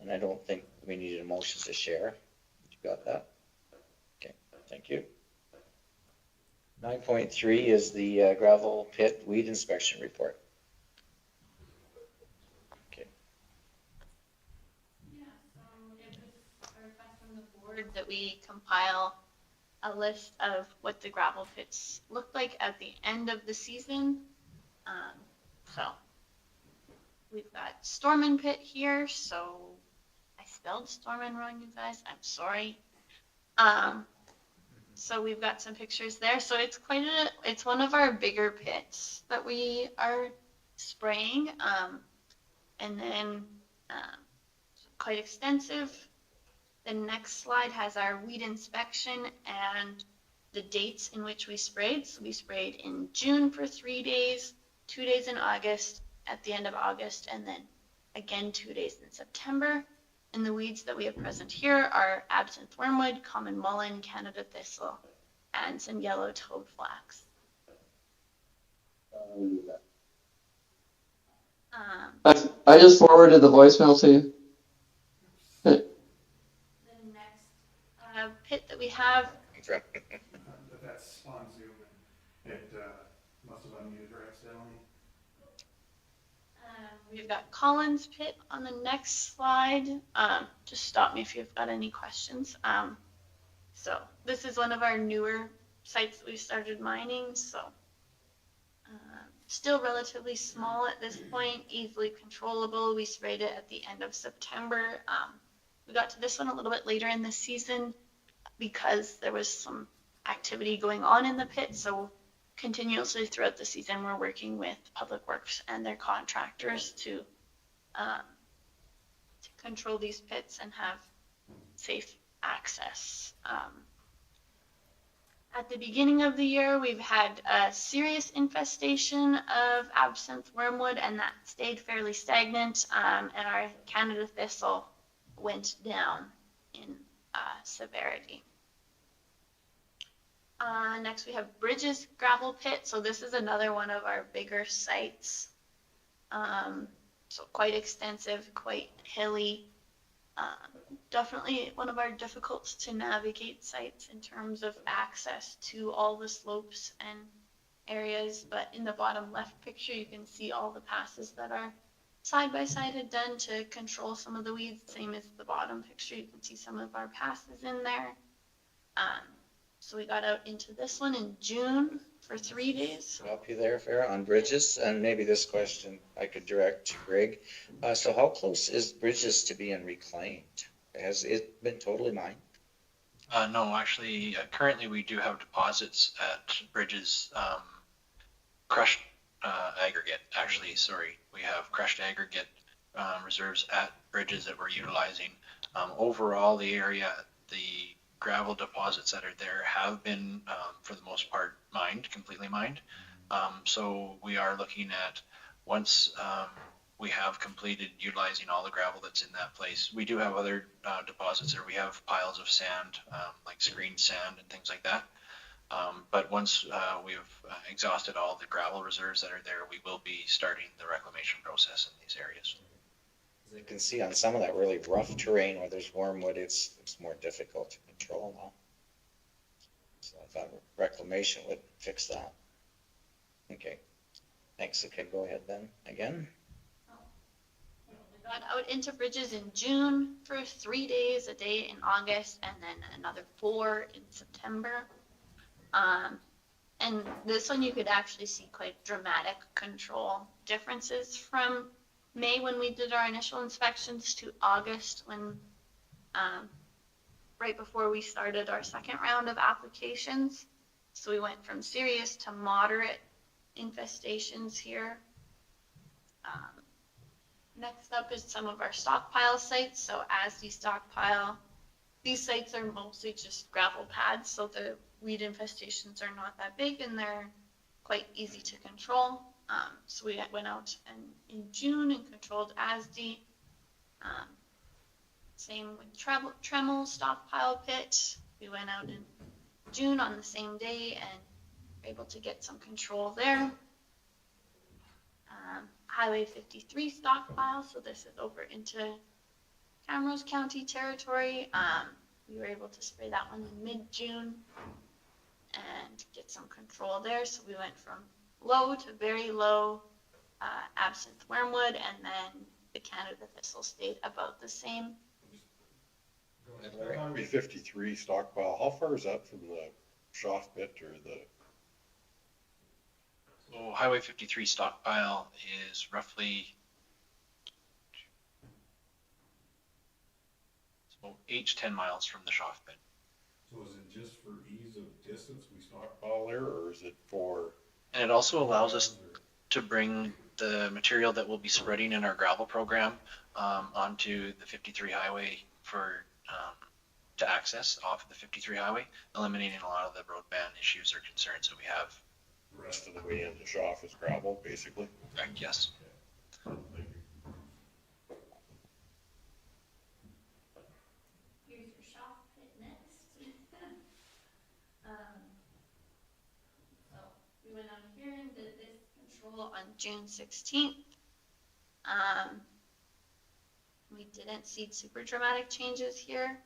S1: And I don't think we needed a motion to share. You got that? Okay, thank you. 9.3 is the gravel pit weed inspection report. Okay.
S3: Yeah, so it was a request from the board that we compile a list of what the gravel pits look like at the end of the season. So we've got Stormin Pit here, so I spelled Stormin wrong, you guys, I'm sorry. So we've got some pictures there. So it's it's one of our bigger pits that we are spraying. And then quite extensive. The next slide has our weed inspection and the dates in which we sprayed. So we sprayed in June for 3 days, 2 days in August, at the end of August, and then again 2 days in September. And the weeds that we have present here are absinthe wormwood, common mullein, Canada thistle, and some yellow toad flax.
S11: I just forwarded the voicemail to you.
S3: The next pit that we have.
S12: That's on Zoom, and it must have unmuted her accidentally.
S3: We've got Collins Pit on the next slide. Just stop me if you've got any questions. So this is one of our newer sites that we started mining. So still relatively small at this point, easily controllable. We sprayed it at the end of September. We got to this one a little bit later in the season because there was some activity going on in the pit. So continuously throughout the season, we're working with Public Works and their contractors to control these pits and have safe access. At the beginning of the year, we've had a serious infestation of absinthe wormwood, and that stayed fairly stagnant. And our Canada thistle went down in severity. Next, we have Bridges gravel pit. So this is another one of our bigger sites. So quite extensive, quite hilly. Definitely one of our difficult to navigate sites in terms of access to all the slopes and areas. But in the bottom left picture, you can see all the passes that our side by side had done to control some of the weeds. Same as the bottom picture, you can see some of our passes in there. So we got out into this one in June for 3 days.
S1: Help you there, Farah, on Bridges, and maybe this question I could direct to Greg. So how close is Bridges to being reclaimed? Has it been totally mined?
S6: No, actually, currently we do have deposits at Bridges, crushed aggregate, actually, sorry. We have crushed aggregate reserves at Bridges that we're utilizing. Overall, the area, the gravel deposits that are there have been, for the most part, mined, completely mined. So we are looking at, once we have completed utilizing all the gravel that's in that place. We do have other deposits there. We have piles of sand, like screened sand and things like that. But once we've exhausted all the gravel reserves that are there, we will be starting the reclamation process in these areas.
S1: As you can see on some of that really rough terrain where there's wormwood, it's more difficult to control now. So I thought reclamation would fix that. Okay, thanks. Okay, go ahead then, again.
S3: We got out into Bridges in June for 3 days, a day in August, and then another 4 in September. And this one you could actually see quite dramatic control differences from May when we did our initial inspections to August when, right before we started our second round of applications. So we went from serious to moderate infestations here. Next up is some of our stockpile sites. So as you stockpile, these sites are mostly just gravel pads, so the weed infestations are not that big and they're quite easy to control. So we went out in June and controlled ASD. Same with Tremel stockpile pit. We went out in June on the same day and were able to get some control there. Highway 53 stockpile, so this is over into Camrose County territory. We were able to spray that one in mid-June and get some control there. So we went from low to very low absinthe wormwood, and then the Canada thistle stayed about the same.
S5: Highway 53 stockpile, how far is that from the Schaff pit or the?
S6: So Highway 53 stockpile is roughly 8 to 10 miles from the Schaff pit.
S5: So is it just for ease of distance we stockpile there, or is it for?
S6: And it also allows us to bring the material that we'll be spreading in our gravel program onto the 53 highway for to access off of the 53 highway, eliminating a lot of the road ban issues or concerns that we have.
S5: The rest of the way into Schaff is gravel, basically?
S6: Correct, yes.
S3: Here's your Schaff pit next. So we went out here and did this control on June 16th. We didn't see super dramatic changes here.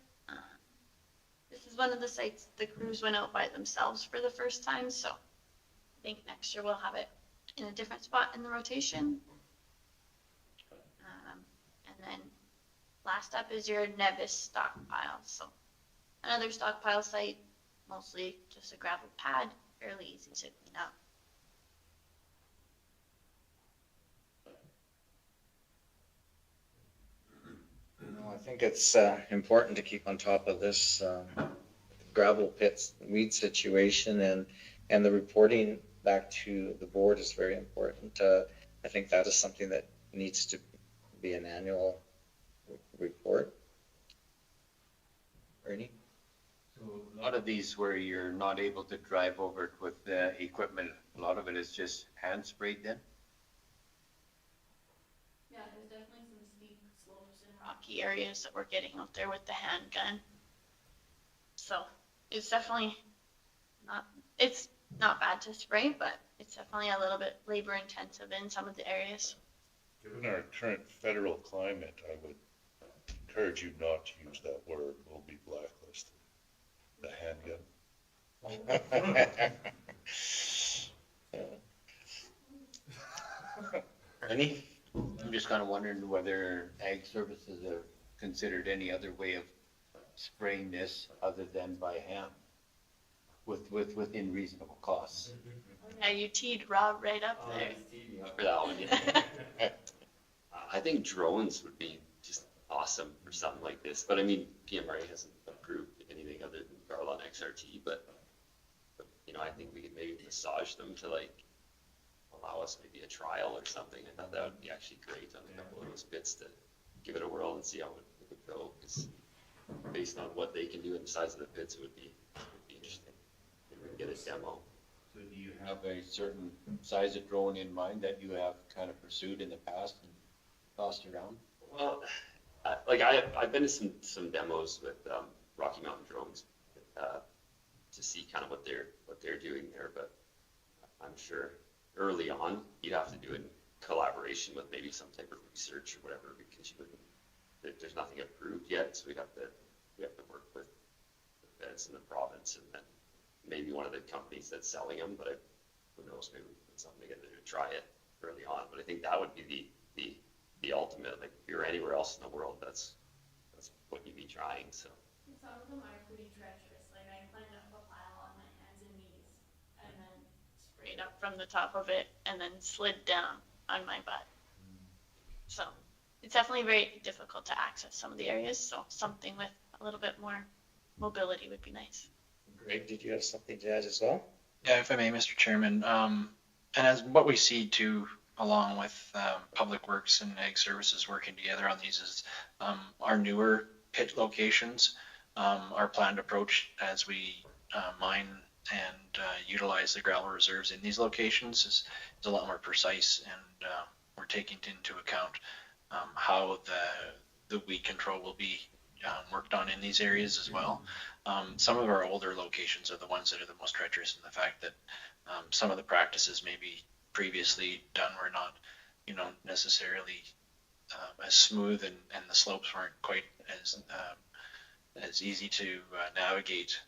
S3: This is one of the sites the crews went out by themselves for the first time, so I think next year we'll have it in a different spot in the rotation. And then last up is your Nevis stockpile. So another stockpile site, mostly just a gravel pad, fairly easy to clean up.
S1: I think it's important to keep on top of this gravel pits weed situation, and the reporting back to the board is very important. I think that is something that needs to be an annual report. Ernie?
S9: So So
S13: A lot of these where you're not able to drive over it with the equipment, a lot of it is just hand sprayed then?
S3: Yeah, there's definitely some steep slopes and rocky areas that we're getting out there with the handgun. So it's definitely it's not bad to spray, but it's definitely a little bit labor intensive in some of the areas.
S4: Given our current federal climate, I would encourage you not to use that word. We'll be blacklisted. The handgun.
S13: Any? I'm just kind of wondering whether Ag Services have considered any other way of spraying this other than by hand within reasonable costs.
S3: Yeah, you teed Rob right up there.
S8: For that one, yeah. I think drones would be just awesome for something like this, but I mean, PMRA hasn't approved anything other than Garlon XRT, but you know, I think we could maybe massage them to like allow us maybe a trial or something. I thought that would be actually great on a couple of those bits to give it a whirl and see how it would go, because based on what they can do and the size of the pits, it would be interesting. Maybe we can get a demo.
S13: So do you have a certain size of drone in mind that you have kind of pursued in the past and tossed around?
S8: Well, I've been to some demos with Rocky Mountain Drones to see kind of what they're doing there, but I'm sure early on you'd have to do it in collaboration with maybe some type of research or whatever, because you wouldn't, there's nothing approved yet, so we have to work with the feds in the province and then maybe one of the companies that's selling them, but who knows, maybe we can put something together to try it early on. But I think that would be the ultimate, like if you're anywhere else in the world, that's what you'd be trying, so.
S3: Some of them are pretty treacherous, like I climbed up a pile on my hands and knees and then sprayed up from the top of it and then slid down on my butt. So it's definitely very difficult to access some of the areas, so something with a little bit more mobility would be nice.
S1: Greg, did you have something to add as well?
S6: Yeah, if I may, Mr. Chairman, and as what we see too, along with Public Works and Ag Services working together on these is our newer pit locations, our planned approach as we mine and utilize the gravel reserves in these locations is a lot more precise, and we're taking into account how the weed control will be worked on in these areas as well. Some of our older locations are the ones that are the most treacherous in the fact that some of the practices maybe previously done were not, necessarily as smooth, and the slopes weren't quite as easy to navigate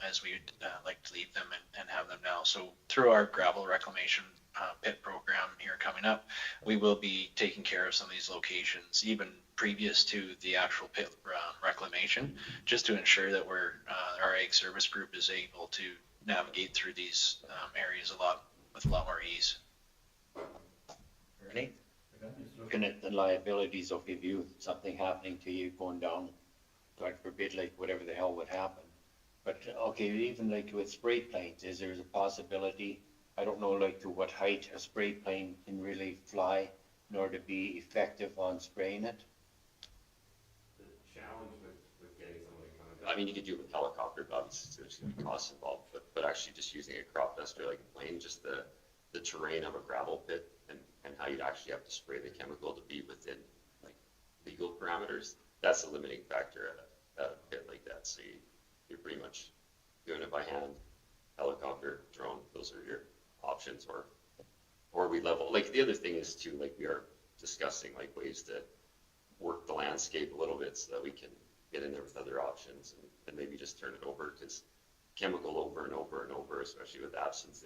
S6: as we would like to leave them and have them now. So through our gravel reclamation pit program here coming up, we will be taking care of some of these locations even previous to the actual pit reclamation, just to ensure that our Ag Service group is able to navigate through these areas with a lot more ease.
S1: Ernie?
S13: I'm just looking at the liabilities of if you, something happening to you going down, God forbid, like whatever the hell would happen. But okay, even like with spray planes, is there a possibility, I don't know like to what height a spray plane can really fly in order to be effective on spraying it?
S10: The challenge with getting someone to come and.
S8: I mean, you could do it with helicopter, but obviously there's going to be costs involved, but actually just using a crop duster like a plane, just the terrain of a gravel pit and how you'd actually have to spray the chemical to be within like legal parameters, that's the limiting factor at a pit like that. So you're pretty much doing it by hand, helicopter, drone, those are your options, or we level. Like the other thing is too, like we are discussing like ways to work the landscape a little bit so that we can get in there with other options and maybe just turn it over, because chemical over and over and over, especially with absence,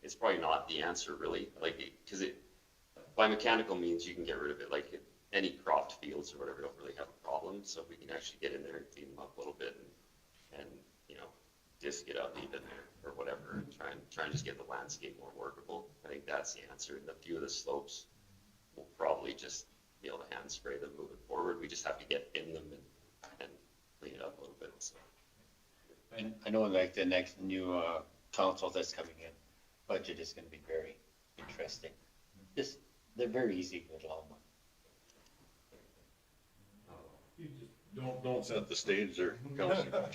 S8: it's probably not the answer really, like, because by mechanical means you can get rid of it, like any cropped fields or whatever don't really have a problem, so if we can actually get in there and clean them up a little bit and disc it up even or whatever, and try and just get the landscape more workable, I think that's the answer. And a few of the slopes we'll probably just be able to hand spray them moving forward. We just have to get in them and clean it up a little bit. So.
S13: And I know like the next new council that's coming in, budget is going to be very interesting. They're very easy to get along with.
S4: Don't set the stage there, Councilor.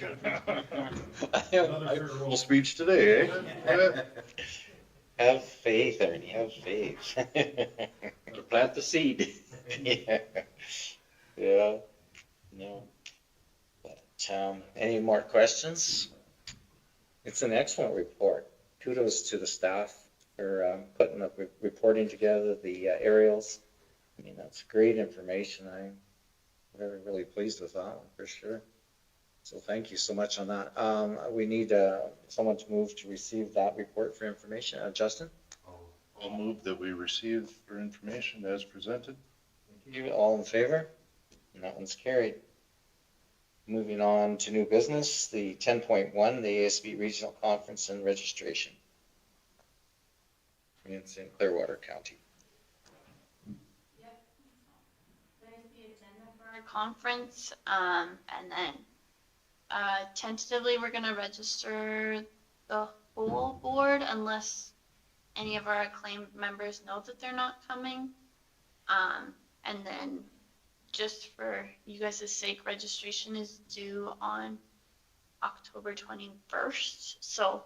S4: Full speech today, eh?
S1: Have faith, Ernie, have faith.
S13: To plant the seed.
S1: Yeah. Yeah, no. But, any more questions? It's an excellent report. Kudos to the staff for putting up, reporting together the aerials. I mean, that's great information. I'm really, really pleased with that one for sure. So thank you so much on that. We need someone to move to receive that report for information. Justin?
S4: I'll move that we receive for information as presented.
S1: You all in favor? And that one's carried. Moving on to new business, the 10.1, the ASB Regional Conference and Registration. It's in Clearwater County.
S3: Yep. There's the agenda for our conference, and then tentatively we're gonna register the whole board unless any of our acclaimed members know that they're not coming. And then just for you guys' sake, registration is due on October 21st. So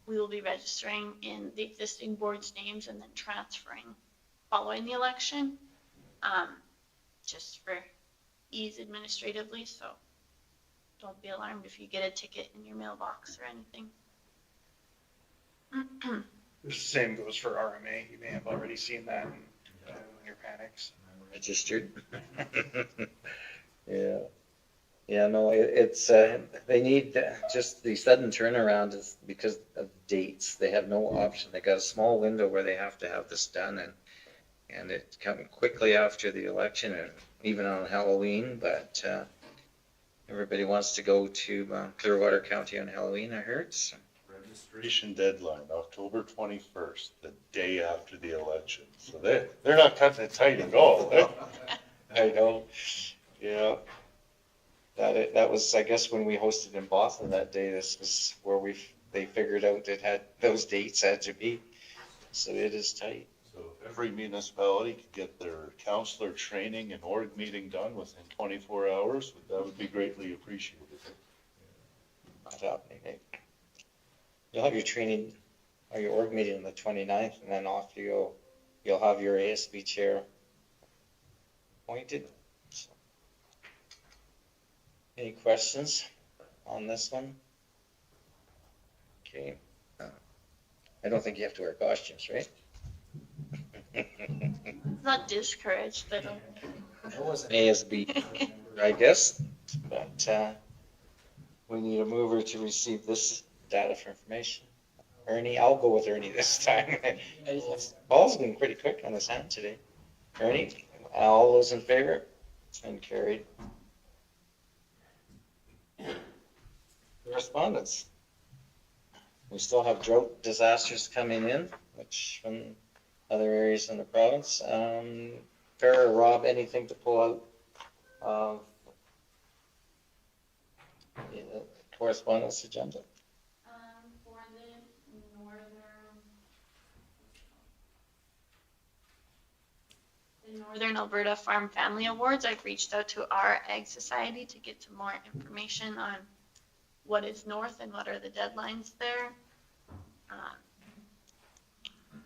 S3: we will be registering in the existing board's names and then transferring following the election, just for ease administratively. So don't be alarmed if you get a ticket in your mailbox or anything.
S12: The same goes for RMA. You may have already seen that in your panics.
S1: Registered. Yeah. Yeah, no, it's, they need just the sudden turnaround is because of dates. They have no option. They got a small window where they have to have this done and it come quickly after the election and even on Halloween, but, everybody wants to go to Clearwater County on Halloween, I heard. So.
S4: Registration deadline, October 21st, the day after the election. So they're not cutting it tight at all. Eh?
S1: I know. Yeah. That was, I guess, when we hosted in Boston that day. This was where they figured out it had those dates had to be. So it is tight.
S4: So if every municipality could get their councillor training and org meeting done within 24 hours, that would be greatly appreciated.
S1: Not happening, eh? You'll have your training or your org meeting on the 29th, and then off you go. You'll have your ASB chair appointed. So. Any questions on this one? Okay. I don't think you have to wear costumes, right?
S3: It's not discouraged, but
S1: It was an ASB, I guess, but we need a mover to receive this data for information. Ernie, I'll go with Ernie this time. Paul's been pretty quick on his hand today. Ernie, all those in favor? It's been carried. Correspondence. We still have drought disasters coming in, which from other areas in the province. Farrah or Rob, anything to pull out the correspondence agenda?
S3: for the Northern Alberta Farm Family Awards, I've reached out to our Ag Society to get some more information on what is north and what are the deadlines there.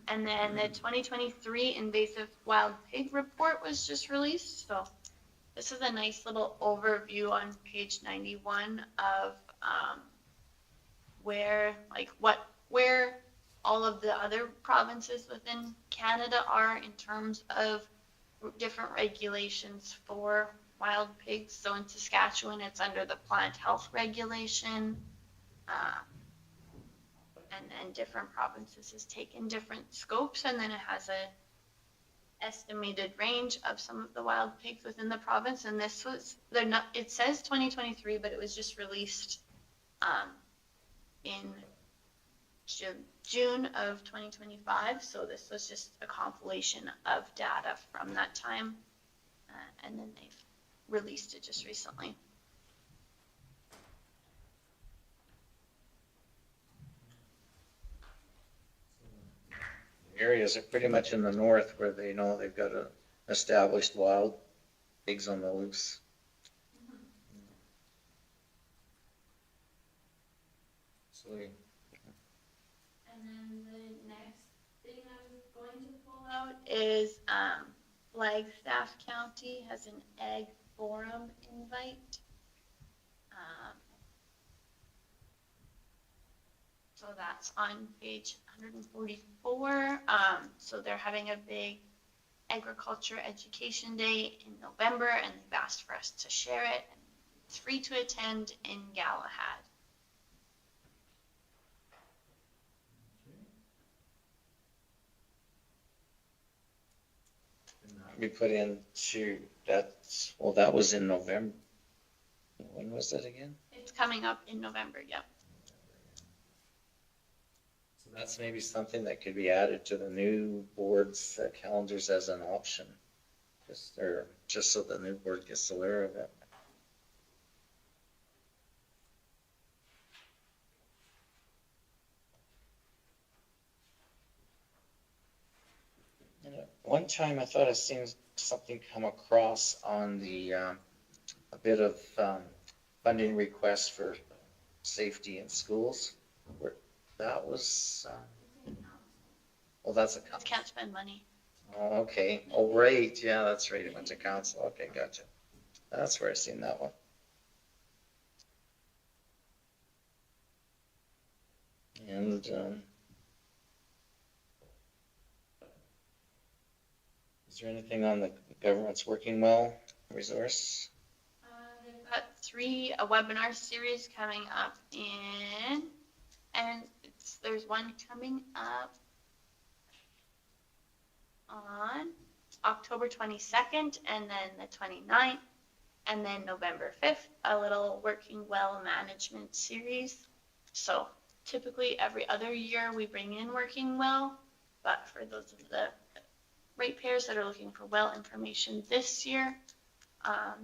S3: And then the 2023 invasive wild pig report was just released. So this is a nice little overview on page 91 of where all of the other provinces within Canada are in terms of different regulations for wild pigs. So in Saskatchewan, it's under the plant health regulation. And then different provinces has taken different scopes, and then it has a estimated range of some of the wild pigs within the province. And this was, it says 2023, but it was just released in June of 2025. So this was just a compilation of data from that time. And then they've released it just recently.
S1: Areas are pretty much in the north where they know they've got established wild pigs on the loose. Absolutely.
S3: And then the next thing I was going to pull out is Flagstaff County has an Ag Forum invite. So that's on page 144. So they're having a big agriculture education day in November, and they've asked for us to share it. It's free to attend in Galahad.
S1: We put in that was in November. When was that again?
S3: It's coming up in November, yep.
S1: So that's maybe something that could be added to the new board's calendars as an option. Just so the new board gets aware of it. One time I thought I seen something come across on the, a bit of funding request for safety in schools. Where that was, well, that's a council.
S3: Can't spend money.
S1: Oh, okay. Oh, right. Yeah, that's right. It went to council. Okay, gotcha. That's where I seen that one. And is there anything on the government's working well resource?
S3: They've got a webinar series coming up and there's one coming up on October 22nd and then the 29th and then November 5th, a little working well management series. So typically every other year we bring in working well, but for those of the ratepayers that are looking for well information this year,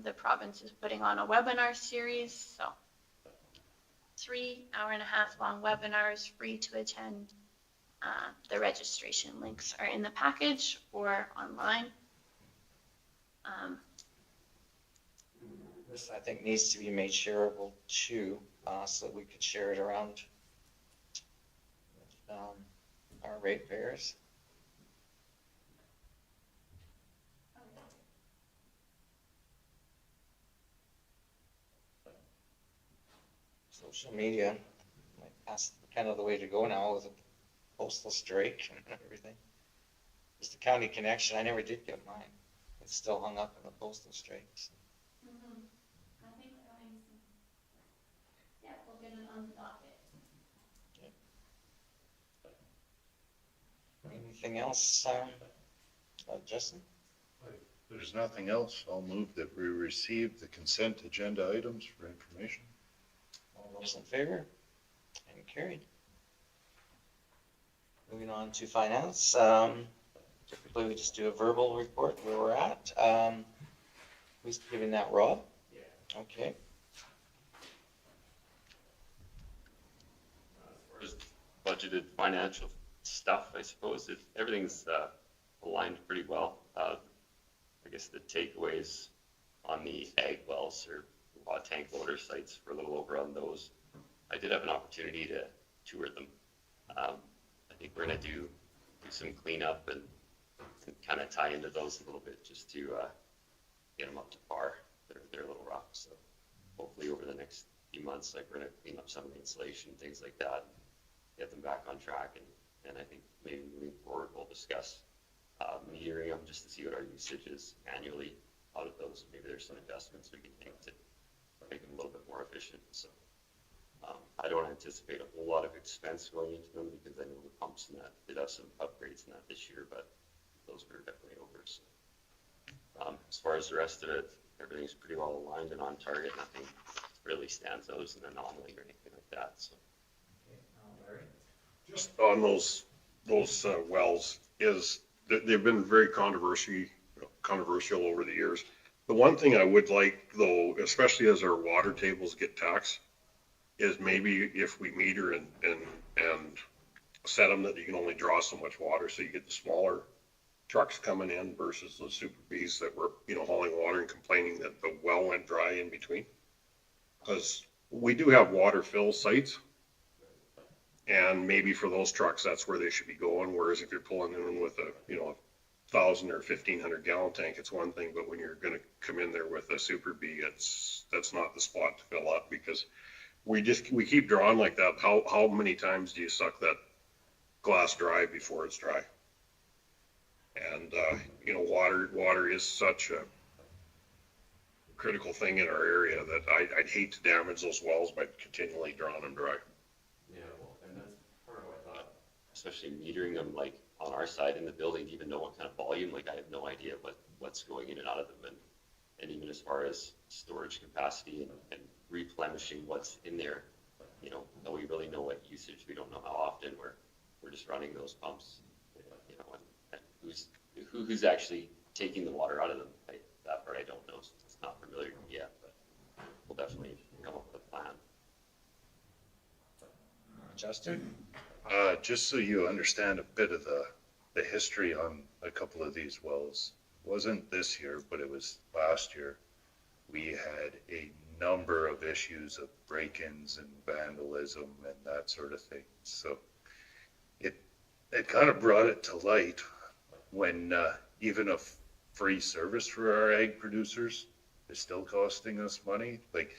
S3: the province is putting on a webinar series. So 3 hour-and-a-half long webinars, free to attend. The registration links are in the package or online.
S1: This, I think, needs to be made shareable too, so that we could share it around with, our ratepayers. Social media, that's kind of the way to go now with the postal strike and everything. Just the county connection, I never did get mine. It's still hung up in the postal strikes.
S3: I think we're having some, yeah, we'll get it on the docket.
S1: Anything else, Justin?
S4: If there's nothing else, I'll move that we receive the consent agenda items for information.
S1: All those in favor? And carried. Moving on to finance. Typically we just do a verbal report where we're at. Who's giving that, Rob? Yeah. Okay.
S8: As far as budgeted financial stuff, I suppose everything's aligned pretty well. I guess the takeaways on the ag wells or tank loader sites for a little over on those. I did have an opportunity to tour them. I think we're going to do some cleanup and kind of tie into those a little bit just to get them up to par. They're a little rough, so hopefully over the next few months, like we're going to clean up some of the insulation, things like that, get them back on track, and I think maybe moving forward we'll discuss metering them just to see what our usage is annually out of those. Maybe there's some investments we can make to make them a little bit more efficient. So I don't anticipate a whole lot of expense going into them because I know the pumps and that did have some upgrades in that this year, but those were definitely over. So as far as the rest of it, everything's pretty well aligned and on target. Nothing really stands out as an anomaly or anything like that. So.
S5: Just on those wells, is that they've been very controversial over the years. The one thing I would like, though, especially as our water tables get taxed, is maybe if we meter and set them that you can only draw so much water, so you get the smaller trucks coming in versus the Super Bs that were, hauling water and complaining that the well went dry in between. Because we do have water fill sites, And maybe for those trucks, that's where they should be going, whereas if you're pulling in with a, you know, 1,000 or 1,500 gallon tank, it's one thing, but when you're gonna come in there with a Super B, that's not the spot to fill up, because we keep drawing like that. How many times do you suck that glass dry before it's dry? And, you know, water is such a critical thing in our area that I'd hate to damage those wells by continually drawing them dry.
S10: Yeah, well, and that's part of what I thought.
S8: Especially metering them like on our side in the building, to even know what kind of volume, like I have no idea what's going in and out of them. And even as far as storage capacity and replenishing what's in there, you know, we really know what usage. We don't know how often we're just running those pumps, you know, and who's actually taking the water out of them. That part I don't know, since it's not familiar to me yet, but we'll definitely come up with a plan.
S1: Justin?
S4: Just so you understand a bit of the history on a couple of these wells, wasn't this year, but it was last year. We had a number of issues of break-ins and vandalism and that sort of thing. So it kind of brought it to light when even a free service for our ag producers is still costing us money. Like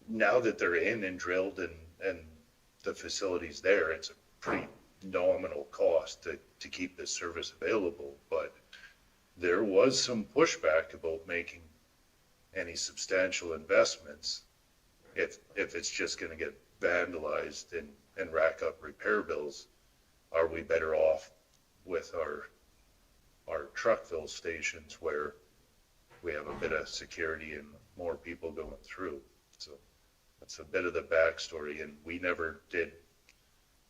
S4: now that they're in and drilled and the facilities there, it's a pretty nominal cost to keep this service available. But there was some pushback about making any substantial investments if it's just going to get vandalized and rack up repair bills. Are we better off with our truck fill stations where we have a bit of security and more people going through? So that's a bit of the backstory, and we never did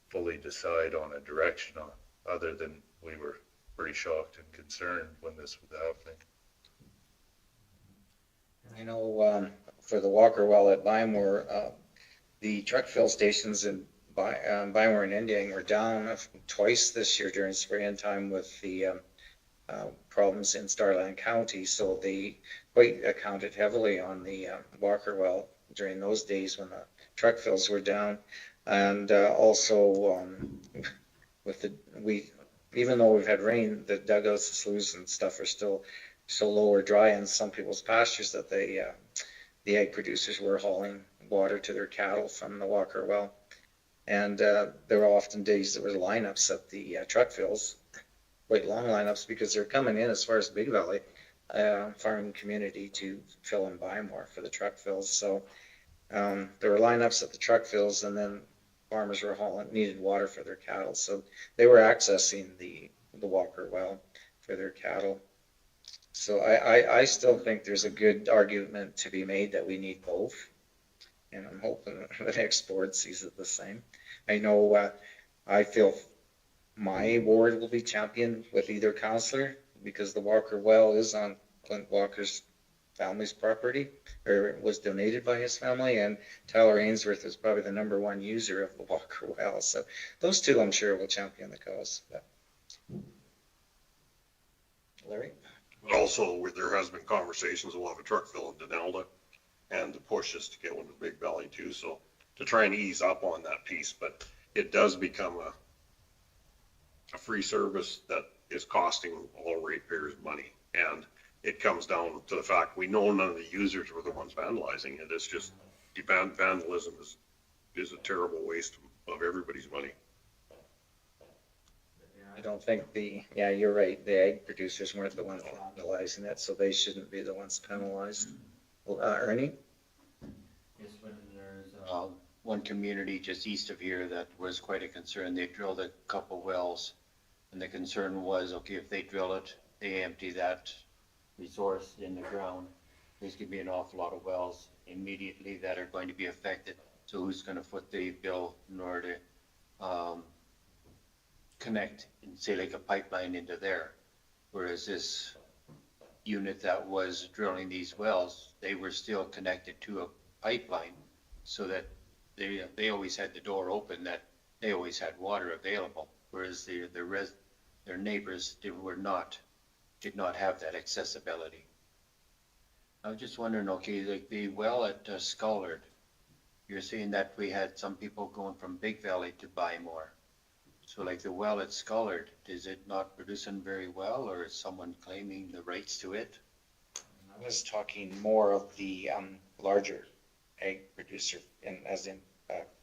S4: fully decide on a direction other than we were pretty shocked and concerned when this was happening.
S1: I know for the Walker well at Bymore, the truck fill stations in Bymore and Indian were down twice this year during spraying time with the problems in Starland County. So they quite accounted heavily on the Walker well during those days when the truck fills were down. And also even though we've had rain, the dugouts, the sloughs and stuff are still so low or dry in some people's pastures that the ag producers were hauling water to their cattle from the Walker well. And there were often days there were lineups at the truck fills, quite long lineups, because they're coming in as far as Big Valley farming community to fill in Bymore for the truck fills. So there were lineups at the truck fills, and then farmers were needed water for their cattle. So they were accessing the Walker well for their cattle. So I still think there's a good argument to be made that we need both. And I'm hoping the next board sees it the same. I know I feel my ward will be championed with either councillor, because the Walker well is on Clint Walker's family's property, or it was donated by his family, and Tyler Ainsworth is probably the #1 user of the Walker well. So those two, I'm sure, will champion the cause. But Larry?
S5: But also, there has been conversations, we'll have a truck fill in Denelda, and the push is to get one to Big Valley too, so to try and ease up on that piece. But it does become a free service that is costing all ratepayers money. And it comes down to the fact we know none of the users were the ones vandalizing it. It's just vandalism is a terrible waste of everybody's money.
S1: I don't think you're right. The ag producers weren't the ones vandalizing it, so they shouldn't be the ones penalized. Ernie?
S13: Yes, when there's one community just east of here that was quite a concern. They drilled a couple wells, and the concern was, okay, if they drill it, they empty that resource in the ground, there's going to be an awful lot of wells immediately that are going to be affected. So who's going to foot the bill in order to connect, and say, like a pipeline into there? Whereas this unit that was drilling these wells, they were still connected to a pipeline, so that they always had the door open, that they always had water available, whereas their neighbors did not have that accessibility. I was just wondering, okay, like the well at Scullard, you're saying that we had some people going from Big Valley to buy more. So like the well at Scullard, is it not producing very well, or is someone claiming the rights to it?
S1: I was talking more of the larger egg producer, as in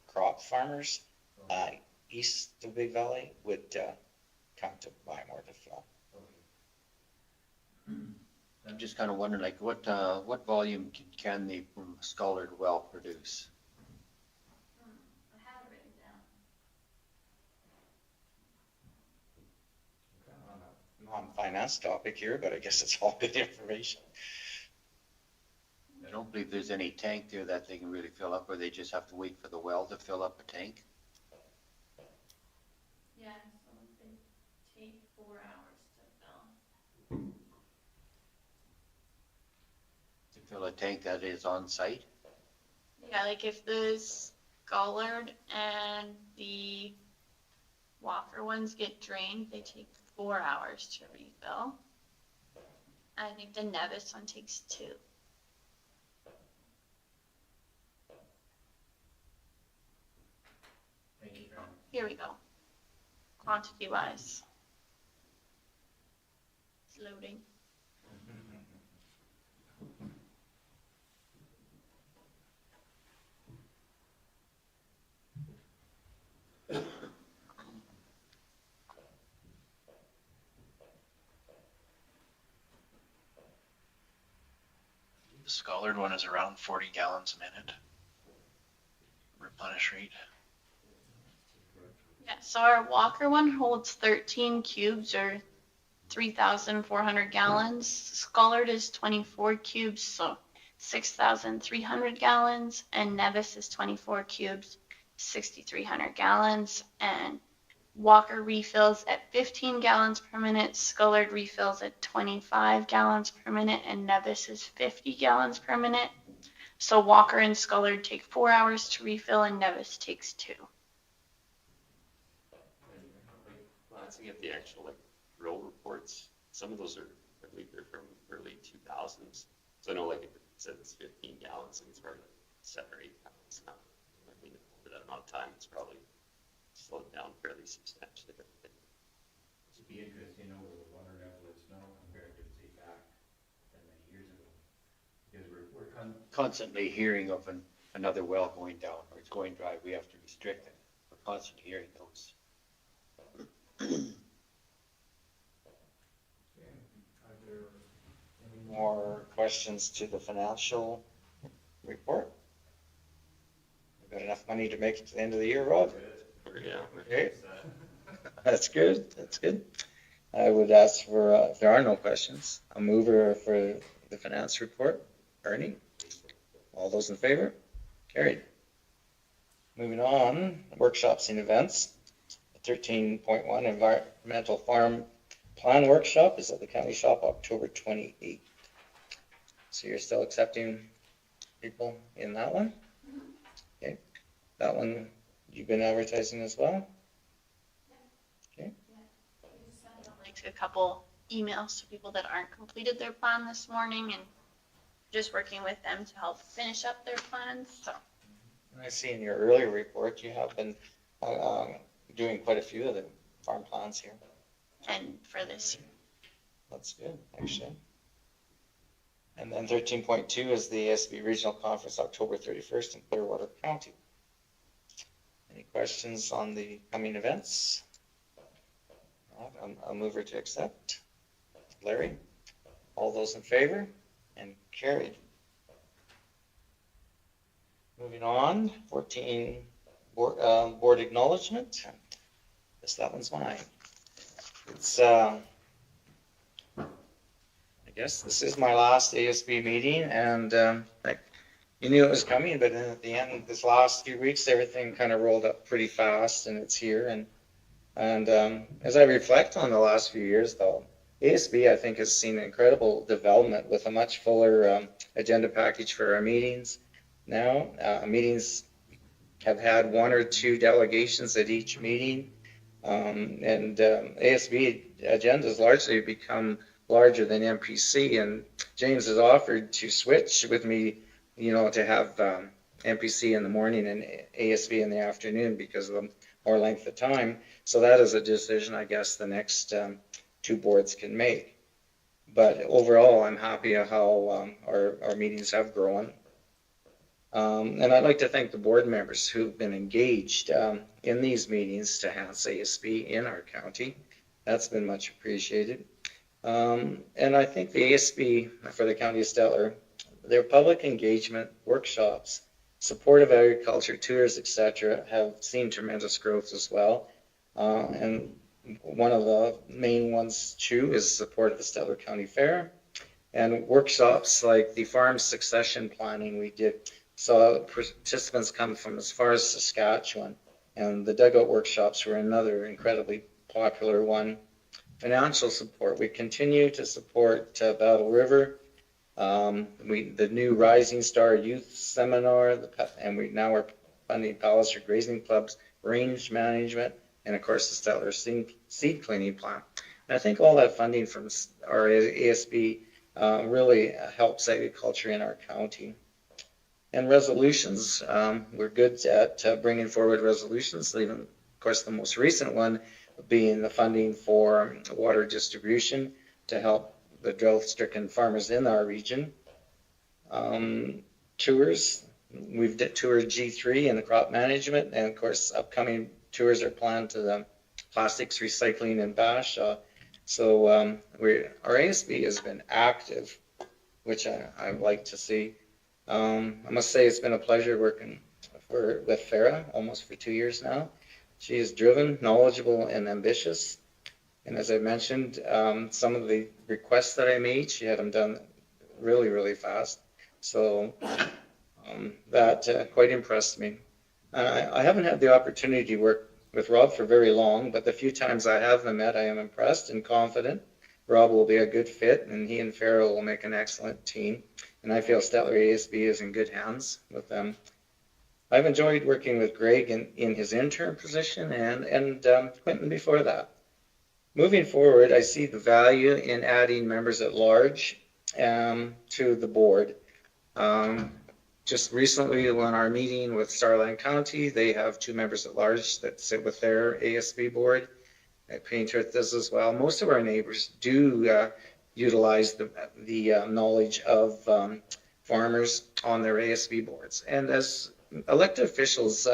S1: crop farmers east of Big Valley would come to buy more to fill.
S13: I'm just kind of wondering, like, what volume can the Scullard well produce?
S3: I have it written down.
S1: Non-finance topic here, but I guess it's all good information.
S13: I don't believe there's any tank there that they can really fill up, or they just have to wait for the well to fill up a tank.
S3: Yeah, so they take 4 hours to fill.
S13: To fill a tank that is on site?
S3: Yeah, like if the Scullard and the Walker ones get drained, they take 4 hours to refill. I think the Nevis one takes 2.
S9: Thank you, John.
S3: Here we go. Quantity wise. It's loading.
S6: The Scullard one is around 40 gallons a minute. Replenish rate.
S3: Yeah, so our Walker one holds 13 cubes or 3,400 gallons. Scullard is 24 cubes, so 6,300 gallons. And Nevis is 24 cubes, 6,300 gallons. And Walker refills at 15 gallons per minute. Scullard refills at 25 gallons per minute. And Nevis is 50 gallons per minute. So Walker and Scullard take 4 hours to refill, and Nevis takes 2.
S8: Glancing at the actual like drill reports, some of those are, I believe they're from early 2000s. So I know like if it says it's 15 gallons, it's probably like 7 or 8 gallons now. I mean, over that amount of time, it's probably slowed down fairly substantially.
S9: It'd be interesting to know where the water level is now compared to, say, back that many years ago. Because we're
S13: Constantly hearing of another well going down, or it's going dry, we have to restrict it. We're constantly hearing those.
S12: Are there any
S1: More questions to the financial report? We've got enough money to make it to the end of the year, Rob?
S8: Yeah.
S1: Okay. That's good, that's good. I would ask for, if there are no questions, a mover for the finance report. Ernie? All those in favor? Carried. Moving on, workshops and events. 13.1 Environmental Farm Plan Workshop is at the county shop October 28th. So you're still accepting people in that one? Okay. That one you've been advertising as well? Okay.
S3: We just sent out like a couple emails to people that aren't completed their plan this morning, and just working with them to help finish up their plans. So
S1: And I see in your earlier report, you have been doing quite a few of the farm plans here.
S3: and for this year.
S1: That's good, actually. And then 13.2 is the ASB Regional Conference, October 31st in Clearwater County. Any questions on the coming events? I'll move her to accept. Larry? All those in favor? And carried. Moving on, 14, board acknowledgement. Guess that one's mine. It's, I guess this is my last ASB meeting, and you knew it was coming, but then at the end, this last few weeks, everything kind of rolled up pretty fast, and it's here. And as I reflect on the last few years, though, ASB, I think, has seen incredible development with a much fuller agenda package for our meetings. Now, meetings have had 1 or 2 delegations at each meeting, and ASB agendas largely become larger than MPC, and James has offered to switch with me, to have MPC in the morning and ASB in the afternoon because of the more length of time. So that is a decision I guess the next two boards can make. But overall, I'm happy at how our meetings have grown. And I'd like to thank the board members who've been engaged in these meetings to enhance ASB in our county. That's been much appreciated. And I think the ASB for the County of Stettler, their public engagement workshops, support of agriculture, tours, etc., have seen tremendous growth as well. And one of the main ones, too, is support of the Stettler County Fair. And workshops like the farm succession planning we did, saw participants come from as far as Saskatchewan. And the dugout workshops were another incredibly popular one. Financial support, we continue to support Battle River. The new Rising Star Youth Seminar, and we now are funding Palliser Grazing Club's range management, and of course the Stettler seed cleaning plan. And I think all that funding from our ASB really helps agriculture in our county. And resolutions, we're good at bringing forward resolutions, even of course the most recent one being the funding for water distribution to help the drought-stricken farmers in our region. Tours, we've toured G3 and the crop management, and of course upcoming tours are planned to the plastics recycling in Bashaw. So our ASB has been active, which I like to see. I must say it's been a pleasure working with Farah almost for 2 years now. She is driven, knowledgeable, and ambitious. And as I mentioned, some of the requests that I made, she had them done really, really fast. So that quite impressed me. I haven't had the opportunity to work with Rob for very long, but the few times I have met, I am impressed and confident. Rob will be a good fit, and he and Farah will make an excellent team. And I feel Stettler ASB is in good hands with them. I've enjoyed working with Greg in his intern position and Quentin before that. Moving forward, I see the value in adding members at large to the board. Just recently, when our meeting with Starland County, they have 2 members at large that sit with their ASB board. Painter does as well. Most of our neighbors do utilize the knowledge of farmers on their ASB boards. And as elected officials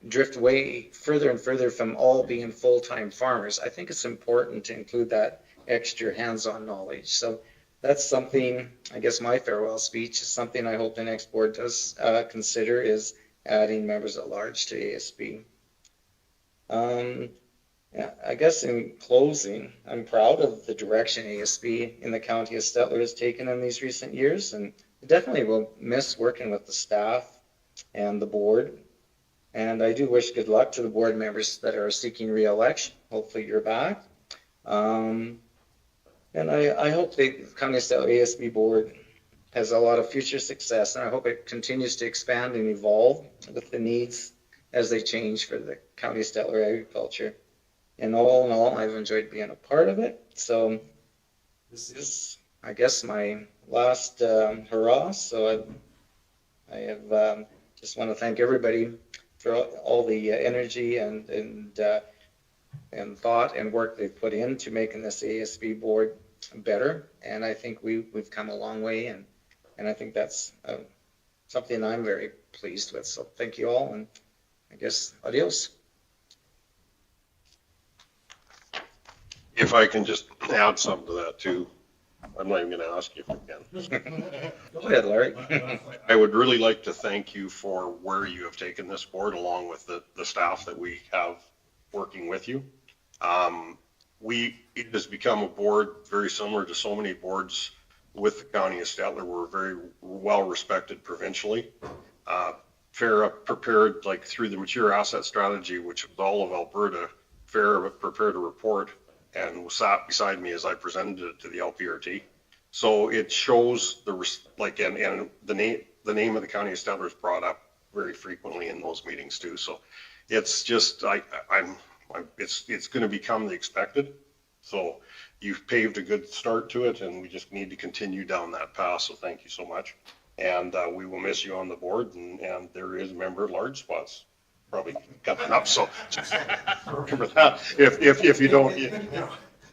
S1: drift way further and further from all being full-time farmers, I think it's important to include that extra hands-on knowledge. So that's something, I guess my farewell speech is something I hope the next board does consider, is adding members at large to ASB. Yeah, I guess in closing, I'm proud of the direction ASB in the County of Stettler has taken in these recent years, and definitely will miss working with the staff and the board. And I do wish good luck to the board members that are seeking re-election. Hopefully you're back. And I hope the County of Stettler ASB board has a lot of future success, and I hope it continues to expand and evolve with the needs as they change for the County of Stettler agriculture. And all in all, I've enjoyed being a part of it. So this is, I guess, my last hurrah. So I have just want to thank everybody for all the energy and thought and work they've put into making this ASB board better. And I think we've come a long way, and I think that's something I'm very pleased with. So thank you all, and I guess adios.
S5: If I can just add something to that too, I'm not even going to ask you if I can.
S1: Go ahead, Larry.
S5: I would really like to thank you for where you have taken this board, along with the staff that we have working with you. It has become a board very similar to so many boards with the County of Stettler. We're very well respected provincially. FARA prepared, like through the mature asset strategy, which was all of Alberta, FARA prepared a report and sat beside me as I presented it to the LPRT. So it shows and the name of the County of Stettler is brought up very frequently in those meetings too. So it's just it's going to become the expected. So you've paved a good start to it, and we just need to continue down that path. So thank you so much. And we will miss you on the board, and there is member at large spots probably coming up, so just remember that. If you don't,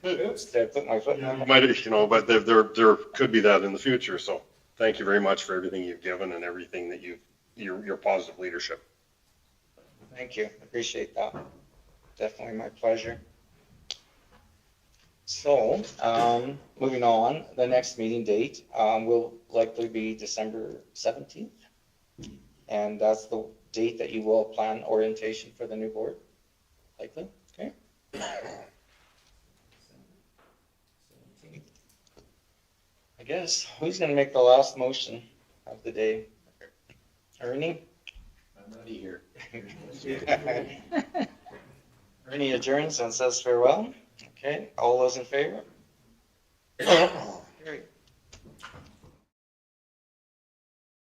S1: Oops, did I put my foot in my mouth?
S5: might, but there could be that in the future, so thank you very much for everything you've given and everything that your positive leadership.
S1: Thank you, appreciate that. Definitely my pleasure. So, moving on, the next meeting date will likely be December 17th. And that's the date that you will plan orientation for the new board, likely, okay? I guess, who's gonna make the last motion of the day? Ernie?
S13: I'm not here.
S1: Ernie adjourns and says farewell. Okay, all those in favor?